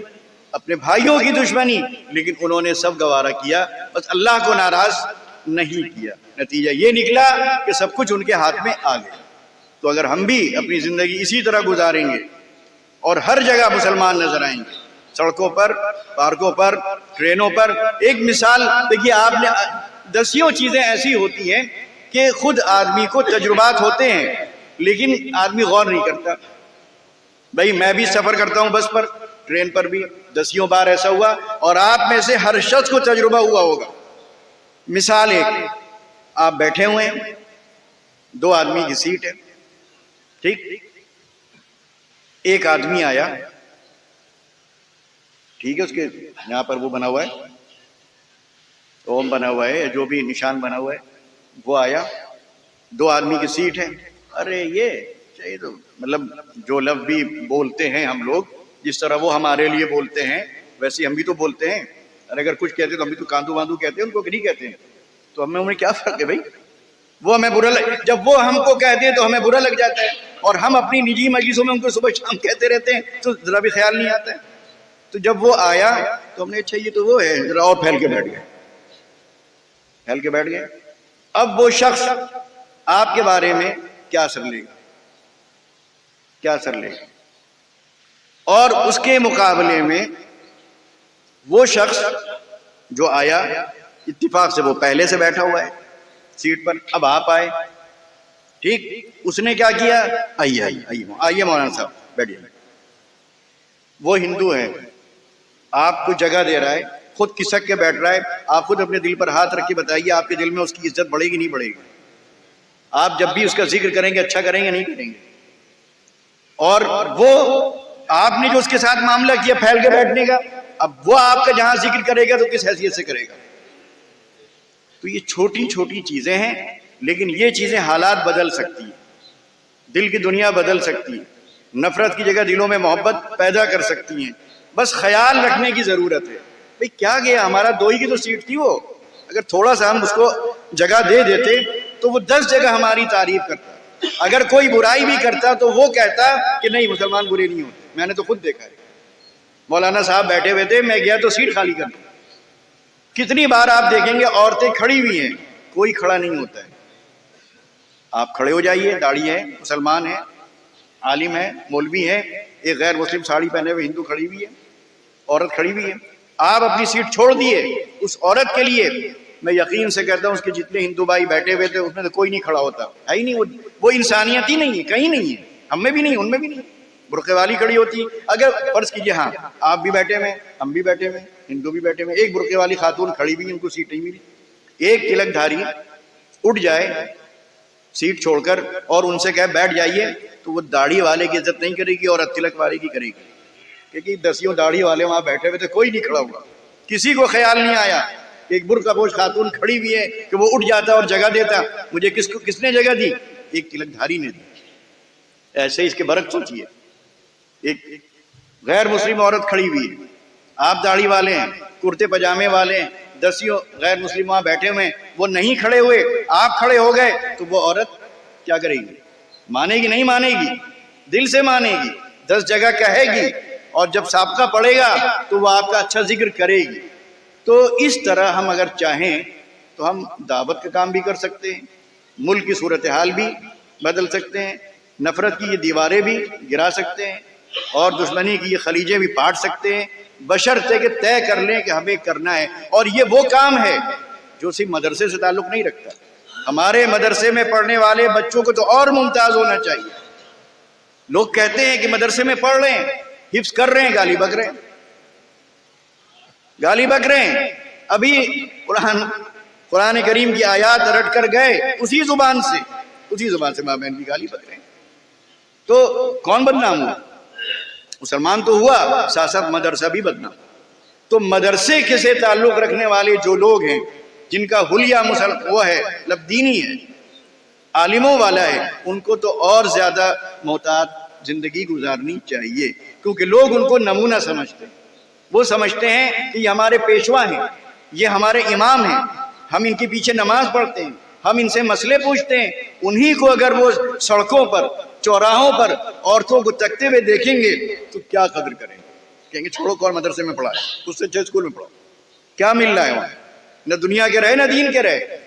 اپنے بھائیوں کی دشمنی، لیکن انہوں نے سب گوارا کیا، بس اللہ کو ناراض نہیں کیا۔ نتیجہ یہ نکلا کہ سب کچھ ان کے ہاتھ میں آ گیا۔ تو اگر ہم بھی اپنی زندگی اسی طرح گزاریں گے اور ہر جگہ مسلمان نظر آئیں گے، سڑکوں پر، پارکوں پر، ٹرینوں پر، ایک مثال دیکھیے، آپ نے دسیوں چیزیں ایسی ہوتی ہیں کہ خود آدمی کو تجربات ہوتے ہیں لیکن آدمی غور نہیں کرتا۔ بھائی میں بھی سفر کرتا ہوں بس پر، ٹرین پر بھی دسیوں بار ایسا ہوا، اور آپ میں سے ہر شخص کو تجربہ ہوا ہوگا۔ مثال ایک، آپ بیٹھے ہوئے ہیں، دو آدمی کی سیٹ ہے، ٹھیک، ایک آدمی آیا، ٹھیک ہے، اس کے یہاں پر وہ بنا ہوا ہے، اوم بنا ہوا ہے، جو بھی نشان بنا ہوا ہے، وہ آیا، دو آدمی کی سیٹ ہے، ارے یہ چاہیے تو مطلب جو لفظ بھی بولتے ہیں ہم لوگ، جس طرح وہ ہمارے لیے بولتے ہیں ویسے ہم بھی تو بولتے ہیں، اور اگر کچھ کہتے ہیں تو ہم بھی تو کاندو واندو کہتے ہیں، ان کو نہیں کہتے ہیں، تو ہمیں انہیں کیا فرق ہے بھائی؟ وہ ہمیں برا جب وہ ہم کو کہتے ہیں تو ہمیں برا لگ جاتا ہے، اور ہم اپنی نجی مجلسوں میں ان کو صبح شام کہتے رہتے ہیں تو ذرا بھی خیال نہیں آتا ہے۔ تو جب وہ آیا تو ہم نے اچھا یہ تو وہ ہے، ذرا اور پھیل کے بیٹھ گئے۔ اب وہ شخص آپ کے بارے میں کیا اثر لے گا، اور اس کے مقابلے میں وہ شخص جو آیا، اتفاق سے وہ پہلے سے بیٹھا ہوا ہے سیٹ پر، اب آپ آئے، ٹھیک، اس نے کیا کیا؟ آئیے مولانا صاحب بیٹھیے۔ وہ ہندو ہے، آپ کو جگہ دے رہا ہے، خود کھسک کے بیٹھ رہا ہے، آپ خود اپنے دل پر ہاتھ رکھ کے بتائیے آپ کے دل میں اس کی عزت بڑھے گی نہیں بڑھے گی؟ آپ جب بھی اس کا ذکر کریں گے اچھا کریں گے نہیں کریں گے؟ اور وہ آپ نے جو اس کے ساتھ معاملہ کیا پھیل کے بیٹھنے کا، اب وہ آپ کا جہاں ذکر کرے گا تو کس حیثیت سے کرے گا؟ تو یہ چھوٹی چھوٹی چیزیں ہیں، لیکن یہ چیزیں حالات بدل سکتی ہیں، دل کی دنیا بدل سکتی ہے، نفرت کی جگہ دلوں میں محبت پیدا کر سکتی ہیں۔ بس خیال رکھنے کی ضرورت ہے، بھئی کیا گیا، ہمارا دو ہی کی تو سیٹ تھی، وہ اگر تھوڑا سا ہم اس کو جگہ دے دیتے تو وہ 10 جگہ ہماری تعریف کرتا. اگر کوئی برائی بھی کرتا تو وہ کہتا کہ نہیں مسلمان برے نہیں ہوتے. میں نے تو خود دیکھا ہے. مولانا صاحب بیٹھے ہوئے تھے, میں گیا تو سیٹ خالی کر دی. کتنی بار آپ دیکھیں گے عورتیں کھڑی ہوئی ہیں, کوئی کھڑا نہیں ہوتا ہے. آپ کھڑے ہو جائیے, داڑھی ہے, مسلمان ہے, عالم ہے, مولوی ہے, ایک غیر مسلم ساڑی پہنے ہوئے ہندو کھڑی ہوئی ہے, عورت کھڑی ہوئی ہے, آپ اپنی سیٹ چھوڑ دیے اس عورت کے لیے. میں یقین سے کہتا ہوں اس کے جتنے ہندو بھائی بیٹھے ہوئے تھے اس میں سے کوئی نہیں کھڑا ہوتا ہے ہی نہیں. وہ انسانیت ہی نہیں ہے, کہیں نہیں ہے, ہم میں بھی نہیں, ان میں بھی نہیں. برقعے والی کھڑی ہوتی, اگر فرض کیجیے ہاں آپ بھی بیٹھے ہوئے, ہم بھی بیٹھے ہوئے, ہندو بھی بیٹھے ہوئے, ایک برقعے والی خاتون کھڑی ہوئی, ان کو سیٹ نہیں ملی. ایک تلک دھاری اٹھ جائے سیٹ چھوڑ کر اور ان سے کہے بیٹھ جائیے, تو وہ داڑھی والے کی عزت نہیں کرے گی اور تلک والے کی کرے گی. کیونکہ 10 داڑھی والے وہاں بیٹھے ہوئے تھے, کوئی نہیں کھڑا ہوا. کسی کو خیال نہیں آیا ایک برقع پوش خاتون کھڑی ہوئی ہے کہ وہ اٹھ جاتا اور جگہ دیتا. مجھے کس نے جگہ دی؟ ایک تلک دھاری نے دی. ایسے اس کے برعکس سوچیے, ایک غیر مسلم عورت کھڑی ہوئی ہے, آپ داڑھی والے ہیں, کرتے پجامے والے ہیں, 10 غیر مسلم وہاں بیٹھے ہوئے ہیں, وہ نہیں کھڑے ہوئے, آپ کھڑے ہو گئے, تو وہ عورت کیا کرے گی؟ مانے گی نہیں مانے گی؟ دل سے مانے گی, 10 جگہ کہے گی, اور جب سابقہ پڑے گا تو وہ آپ کا اچھا ذکر کرے گی. تو اس طرح ہم اگر چاہیں تو ہم دعوت کا کام بھی کر سکتے ہیں, ملک کی صورتحال بھی بدل سکتے ہیں, نفرت کی یہ دیواریں بھی گرا سکتے ہیں, اور دشمنی کی یہ خلیجیں بھی پاٹ سکتے ہیں, بشرطے کہ طے کر لیں کہ ہمیں کرنا ہے. اور یہ وہ کام ہے جو صرف مدرسے سے تعلق نہیں رکھتا. ہمارے مدرسے میں پڑھنے والے بچوں کو تو اور ممتاز ہونا چاہیے. لوگ کہتے ہیں کہ مدرسے میں پڑھ رہے ہیں, حفظ کر رہے ہیں, گالی بک رہے ہیں, گالی بک رہے ہیں. ابھی قرآن کریم کی آیات رٹ کر گئے, اسی زبان سے ماں بہن کی گالی بک رہے ہیں. تو کون بدنام ہوا؟ مسلمان تو ہوا, ساتھ ساتھ مدرسہ بھی بدنام. تو مدرسے کے سے تعلق رکھنے والے جو لوگ ہیں, جن کا حلیہ وہ ہے مطلب دینی ہے, عالموں والا ہے, ان کو تو اور زیادہ محتاط زندگی گزارنی چاہیے. کیونکہ لوگ ان کو نمونہ سمجھتے ہیں. وہ سمجھتے ہیں کہ یہ ہمارے پیشوا ہیں, یہ ہمارے امام ہیں, ہم ان کے پیچھے نماز پڑھتے ہیں, ہم ان سے مسئلے پوچھتے ہیں. انہی کو اگر وہ سڑکوں پر, چوراہوں پر عورتوں کو تکتے ہوئے دیکھیں گے تو کیا قدر کریں گے؟ کہیں گے چھوڑو, کون مدرسے میں پڑھا ہے, اس سے اچھا اسکول میں پڑھو. کیا مل رہا ہے وہاں؟ نہ دنیا کے رہے نہ دین کے رہے.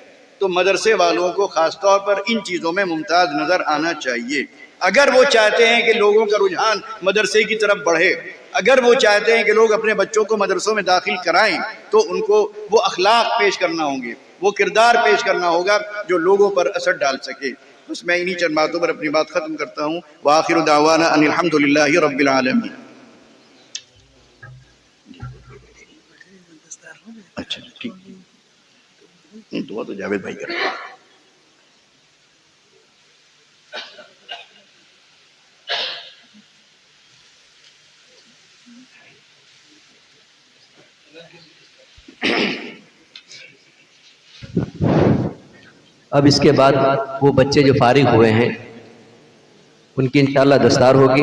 تو مدرسے والوں کو خاص طور پر ان چیزوں میں ممتاز نظر آنا چاہیے. اگر وہ چاہتے ہیں کہ لوگوں کا رجحان مدرسے کی طرف بڑھے, اگر وہ چاہتے ہیں کہ لوگ اپنے بچوں کو مدرسوں میں داخل کرائیں, تو ان کو وہ اخلاق پیش کرنا ہوں گے, وہ کردار پیش کرنا ہوگا جو لوگوں پر اثر ڈال سکے. بس میں انہی چند باتوں پر اپنی بات ختم کرتا ہوں. وآخر دعوانا ان الحمدللہ رب العالمین. اچھا ٹھیک, دعا تو جاوید بھائی کر. اب اس کے بعد وہ بچے جو فارغ ہوئے ہیں ان کی انشاءاللہ دستار ہوگی.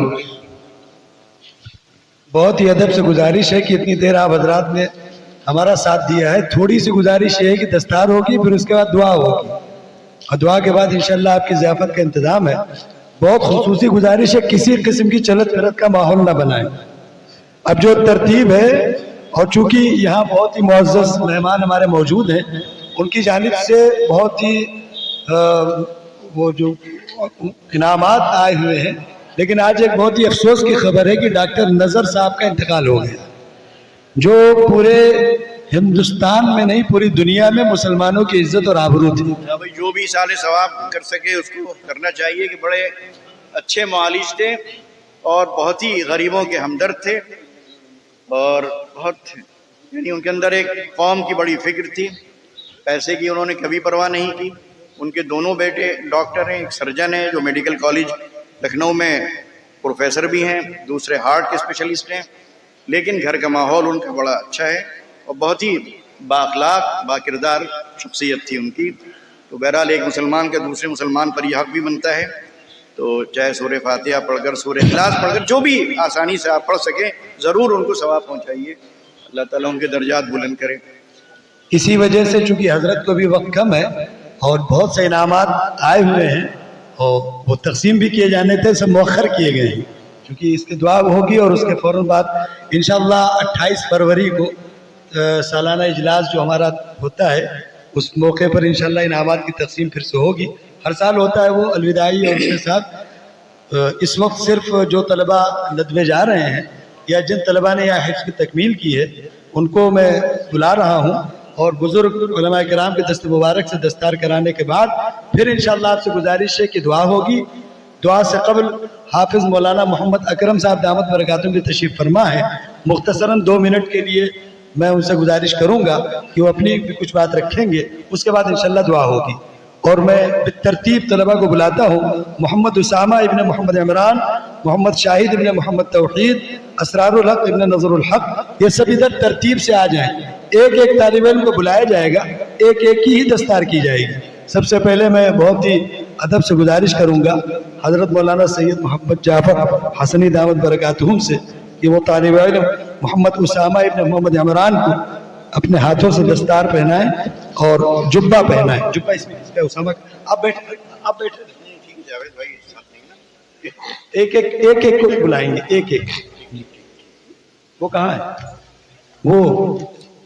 بہت ہی ادب سے گزارش ہے کہ اتنی دیر آپ حضرات نے ہمارا ساتھ دیا ہے. تھوڑی سی گزارش یہ ہے کہ دستار ہوگی, پھر اس کے بعد دعا ہوگی, اور دعا کے بعد انشاءاللہ آپ کی ضیافت کا انتظام ہے. بہت خصوصی گزارش ہے, کسی قسم کی چلت پھرت کا ماحول نہ بنائیں. اب جو ترتیب ہے, اور چونکہ یہاں بہت ہی معزز مہمان ہمارے موجود ہیں, ان کی جانب سے بہت ہی وہ جو انعامات آئے ہوئے ہیں, لیکن آج ایک بہت ہی افسوس کی خبر ہے کہ ڈاکٹر نذر صاحب کا انتقال ہو گیا, جو پورے ہندوستان میں نہیں پوری دنیا میں مسلمانوں کی عزت اور آبرو تھی. جو بھی سال ثواب کر سکے اس کو کرنا چاہیے. کہ بڑے اچھے معالج تھے اور بہت ہی غریبوں کے ہمدرد تھے, اور بہت یعنی ان کے اندر ایک قوم کی بڑی فکر تھی. پیسے کی انہوں نے کبھی پرواہ نہیں کی. ان کے دونوں بیٹے ڈاکٹر ہیں, ایک سرجن ہے جو میڈیکل کالج لکھنؤ میں پروفیسر بھی ہیں, دوسرے ہارٹ کے اسپیشلسٹ ہیں. لیکن گھر کا ماحول ان کا بڑا اچھا ہے, اور بہت ہی بااخلاق با کردار شخصیت تھی ان کی. تو بہرحال ایک مسلمان کا دوسرے مسلمان پر یہ حق بھی بنتا ہے. تو چاہے سورہ فاتحہ پڑھ کر, سورہ اخلاص پڑھ کر, جو بھی آسانی سے آپ پڑھ سکیں, ضرور ان کو ثواب پہنچائیے. اللہ تعالیٰ ان کے درجات بلند کرے. اسی وجہ سے چونکہ حضرت کو بھی وقت کم ہے اور بہت سے انعامات آئے ہوئے ہیں اور وہ تقسیم بھی کیے جانے تھے، سب مؤخر کیے گئے ہیں، کیونکہ اس کی دعا ہوگی اور اس کے فوراً بعد انشاءاللہ 28 فروری کو سالانہ اجلاس جو ہمارا ہوتا ہے اس موقع پر انشاءاللہ انعامات کی تقسیم پھر سے ہوگی. ہر سال ہوتا ہے وہ الوداعی، اور اس کے ساتھ اس وقت صرف جو طلباء ندوے جا رہے ہیں یا جن طلباء نے یہاں حفظ کی تکمیل کی ہے ان کو میں بلا رہا ہوں، اور بزرگ علماء کرام کے دست مبارک سے دستار کرانے کے بعد پھر انشاءاللہ آپ سے گزارش ہے کہ دعا ہوگی. دعا سے قبل حافظ مولانا محمد اکرم صاحب دامت برکاتہم کی تشریف فرما ہے، مختصراً 2 منٹ کے لیے میں ان سے گزارش کروں گا کہ وہ اپنی بھی کچھ بات رکھیں گے، اس کے بعد انشاءاللہ دعا ہوگی. اور میں بالترتیب طلباء کو بلاتا ہوں. محمد اسامہ ابن محمد عمران، محمد شاہد ابن محمد توحید، اسرار الحق ابن نظر الحق، یہ سب ادھر ترتیب سے آ جائیں. ایک ایک طالب علم کو بلایا جائے گا، ایک ایک کی ہی دستار کی جائے گی. سب سے پہلے میں بہت ہی ادب سے گزارش کروں گا حضرت مولانا سید محمد جعفر حسنی دامت برکاتہم سے کہ وہ طالب علم محمد اسامہ ابن محمد عمران کو اپنے ہاتھوں سے دستار پہنائیں اور جبہ پہنائیں. جبہ اس میں اسامہ آپ بیٹھے ایک ایک کو بلائیں گے، ایک ایک. وہ کہاں ہے؟ وہ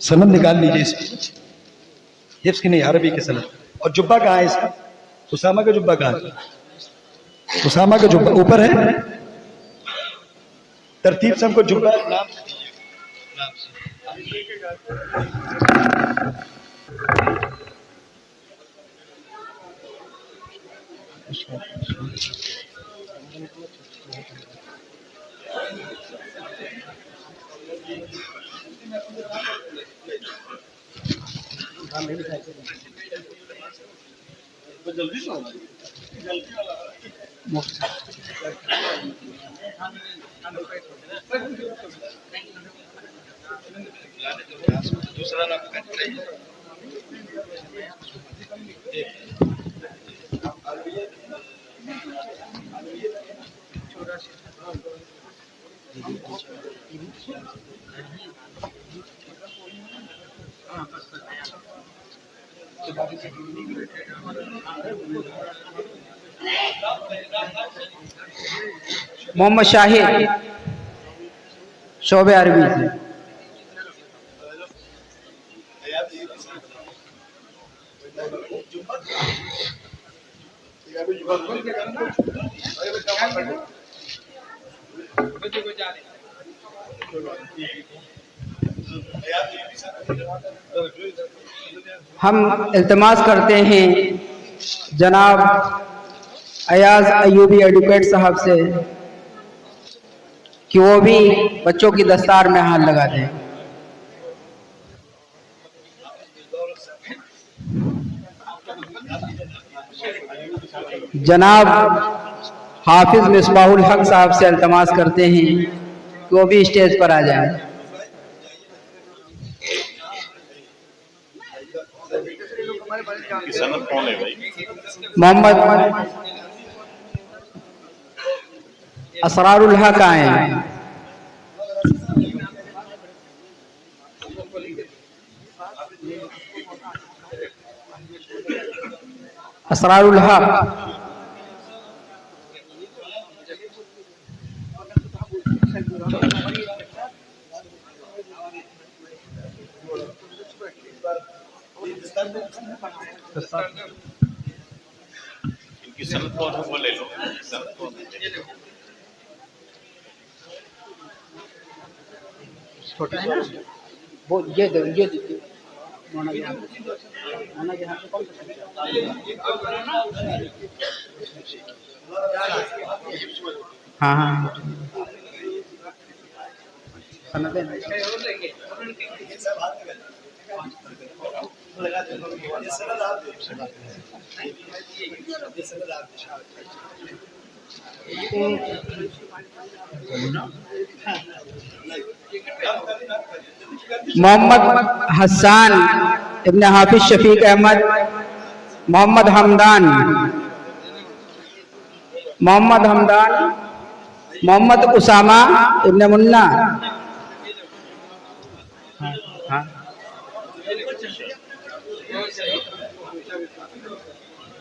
سند نکال لیجیے اس میں، حفظ کی نہیں عربی کی سند. اور جبہ کہاں ہے اس کا؟ اسامہ کا جبہ کہاں ہے؟ اسامہ کا جبہ اوپر ہے. ترتیب سے ہم کو جبہ نام محمد شاہد شعبہ عربی سے. ہم التماس کرتے ہیں جناب ایاز ایوبی ایڈوکیٹ صاحب سے کہ وہ بھی بچوں کی دستار میں ہاتھ لگا دیں. جناب حافظ مصباح الحق صاحب سے التماس کرتے ہیں کہ وہ بھی اسٹیج پر آ جائیں. محمد اسرار الحق آئیں. اسرار الحق. چھوٹا ہے نا وہ یہ ہاں ہاں محمد حسان ابن حافظ شفیق احمد، محمد حمدان، محمد اسامہ ابن منا.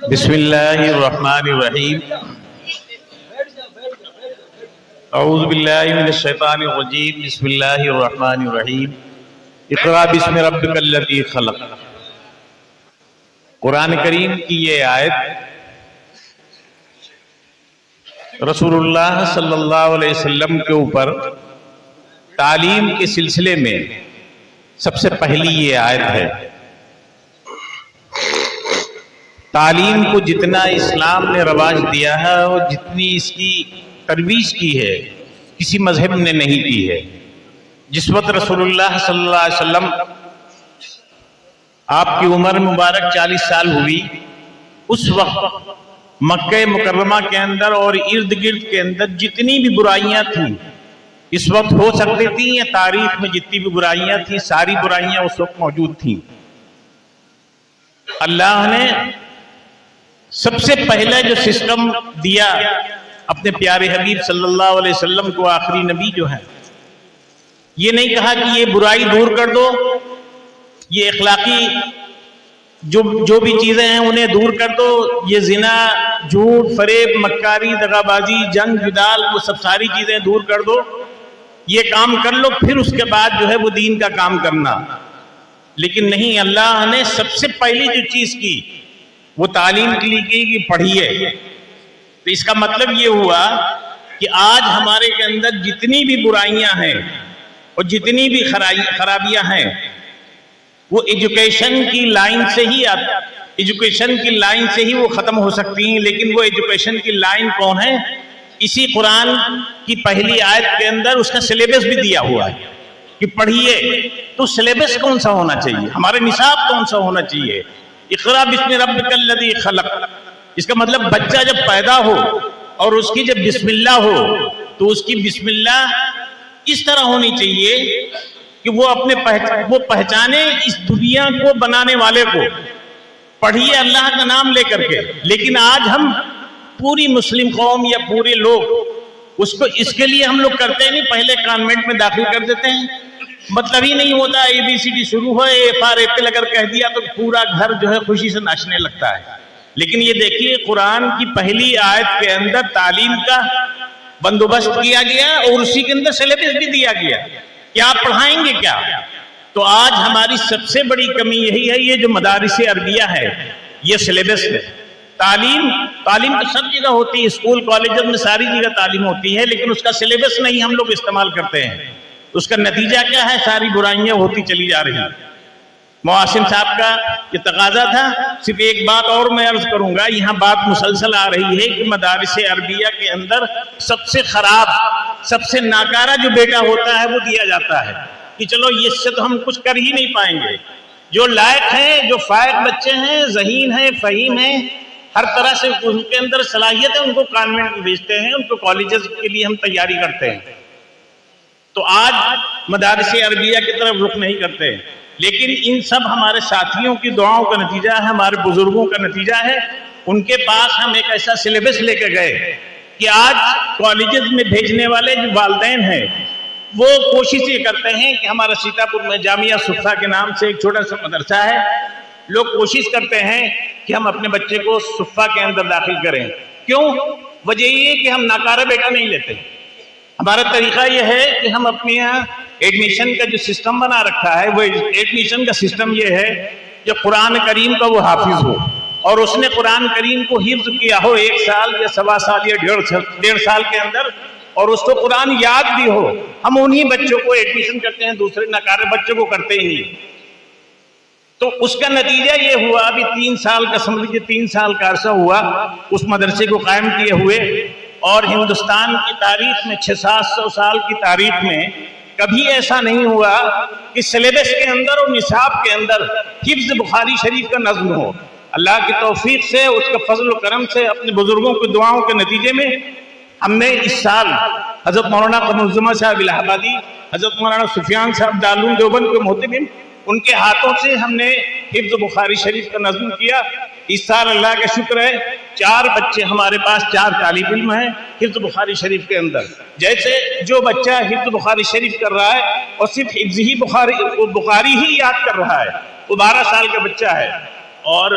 بسم اللہ الرحمن الرحیم اعوذ باللہ من الشیطان الرجیم بسم اللہ الرحمن الرحیم اقرأ بسم ربک الذی خلق۔ قرآن کریم کی یہ آیت رسول اللہ صلی اللہ علیہ وسلم کے اوپر تعلیم کے سلسلے میں سب سے پہلی یہ آیت ہے۔ تعلیم کو جتنا اسلام نے رواج دیا ہے اور جتنی اس کی ترویج کی ہے کسی مذہب نے نہیں کی ہے۔ جس وقت رسول اللہ صلی اللہ علیہ وسلم آپ کی عمر مبارک 40 سال ہوئی، اس وقت مکہ مکرمہ کے اندر اور ارد گرد کے اندر جتنی بھی برائیاں تھیں اس وقت ہو سکتی تھیں، یا تاریخ میں جتنی بھی برائیاں تھیں ساری برائیاں اس وقت موجود تھیں۔ اللہ نے سب سے پہلا جو سسٹم دیا اپنے پیارے حبیب صلی اللہ علیہ وسلم کو، آخری نبی جو ہے، یہ نہیں کہا کہ یہ برائی دور کر دو، یہ اخلاقی جو بھی چیزیں ہیں انہیں دور کر دو، یہ زنا، جھوٹ، فریب، مکاری، دغا بازی، جنگ جدال، وہ سب ساری چیزیں دور کر دو، یہ کام کر لو، پھر اس کے بعد جو ہے وہ دین کا کام کرنا۔ لیکن نہیں، اللہ نے سب سے پہلی جو چیز کی وہ تعلیم کے لیے کی کہ پڑھیے۔ تو اس کا مطلب یہ ہوا کہ آج ہمارے کے اندر جتنی بھی برائیاں ہیں اور جتنی بھی خرابیاں ہیں وہ ایجوکیشن کی لائن سے ہی وہ ختم ہو سکتی ہیں۔ لیکن وہ ایجوکیشن کی لائن کون ہے؟ اسی قرآن کی پہلی آیت کے اندر اس کا سلیبس بھی دیا ہوا ہے کہ پڑھیے۔ تو سلیبس کون سا ہونا چاہیے؟ ہمارے نصاب کون سا ہونا چاہیے؟ اقرأ بسم ربک الذی خلق۔ اس کا مطلب بچہ جب پیدا ہو اور اس کی جب بسم اللہ ہو تو اس کی بسم اللہ اس طرح ہونی چاہیے کہ وہ پہچانے اس دنیا کو بنانے والے کو۔ پڑھیے اللہ کا نام لے کر کے۔ لیکن آج ہم پوری مسلم قوم یا پورے لوگ اس کے لیے ہم لوگ کرتے ہیں، نہیں، پہلے کانوینٹ میں داخل کر دیتے ہیں، مطلب ہی نہیں ہوتا، ABCD شروع ہو، FR اگر کہہ دیا تو پورا گھر جو ہے خوشی سے ناچنے لگتا ہے۔ لیکن یہ دیکھیے قرآن کی پہلی آیت کے اندر تعلیم کا بندوبست کیا گیا اور اسی کے اندر سلیبس بھی دیا گیا کہ آپ پڑھائیں گے کیا۔ تو آج ہماری سب سے بڑی کمی یہی ہے، یہ جو مدارس عربیہ ہے، یہ سلیبس ہے۔ تعلیم تو سب جگہ ہوتی ہے، اسکول کالجز میں ساری جگہ تعلیم ہوتی ہے، لیکن اس کا سلیبس نہیں ہم لوگ استعمال کرتے ہیں۔ اس کا نتیجہ کیا ہے؟ ساری برائیاں ہوتی چلی جا رہی ہیں۔ محسن صاحب کا یہ تقاضا تھا۔ صرف ایک بات اور میں عرض کروں گا، یہاں بات مسلسل آ رہی ہے کہ مدارس عربیہ کے اندر سب سے خراب، سب سے ناکارہ جو بیٹا ہوتا ہے وہ دیا جاتا ہے کہ چلو اس سے تو ہم کچھ کر ہی نہیں پائیں گے۔ جو لائق ہیں، جو فائق بچے ہیں، ذہین ہیں، فہیم ہیں، ہر طرح سے ان کے اندر صلاحیت ہے، ان کو کانوینٹ میں بھیجتے ہیں، ان کو کالجز کے لیے ہم تیاری کرتے ہیں۔ تو آج مدارس عربیہ کی طرف رخ نہیں کرتے، لیکن ان سب ہمارے ساتھیوں کی دعاؤں کا نتیجہ ہے، ہمارے بزرگوں کا نتیجہ ہے۔ ان کے پاس ہم ایک ایسا سلیبس لے کے گئے کہ آج کالجز میں بھیجنے والے جو والدین ہیں وہ کوشش یہ کرتے ہیں کہ ہمارا سیتاپور میں جامعہ صفا کے نام سے ایک چھوٹا سا مدرسہ ہے، لوگ کوشش کرتے ہیں کہ ہم اپنے بچے کو صفا کے اندر داخل کریں۔ کیوں؟ وجہ یہ ہے کہ ہم ناکارہ بیٹا نہیں لیتے۔ ہمارا طریقہ یہ ہے کہ ہم اپنے یہاں ایڈمیشن کا جو سسٹم بنا رکھا ہے، وہ ایڈمیشن کا سسٹم یہ ہے کہ قرآن کریم کا وہ حافظ ہو اور اس نے قرآن کریم کو حفظ کیا ہو 1 سال یا 1.25 سال یا 1.5 سال کے اندر، اور اس کو قرآن یاد بھی ہو۔ ہم انہی بچوں کو ایڈمیشن کرتے ہیں، دوسرے ناکارہ بچوں کو کرتے ہی نہیں۔ تو اس کا نتیجہ یہ ہوا، ابھی 3 سال کا سمجھ لیجیے 3 سال کا عرصہ ہوا اس مدرسے کو قائم کیے ہوئے، اور ہندوستان کی تاریخ میں 600-700 سال کی تاریخ میں کبھی ایسا نہیں ہوا کہ سلیبس کے اندر اور نصاب کے اندر حفظ بخاری شریف کا نظم ہو۔ اللہ کی توفیق سے، اس کا فضل و کرم سے، اپنے بزرگوں کی دعاؤں کے نتیجے میں ہم نے اس سال حضرت مولانا قمر الزمان صاحب الہ آبادی، حضرت مولانا سفیان صاحب دارالعلوم دیوبند کے محتمم، ان کے ہاتھوں سے ہم نے حفظ بخاری شریف کا نظم کیا۔ اس سال اللہ کا شکر ہے 4 بچے ہمارے پاس، 4 طالب علم ہیں حفظ بخاری شریف کے اندر۔ جیسے جو بچہ حفظ بخاری شریف کر رہا ہے اور صرف حفظ ہی بخاری ہی یاد کر رہا ہے، وہ 12 سال کا بچہ ہے، اور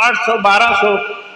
800, 1200,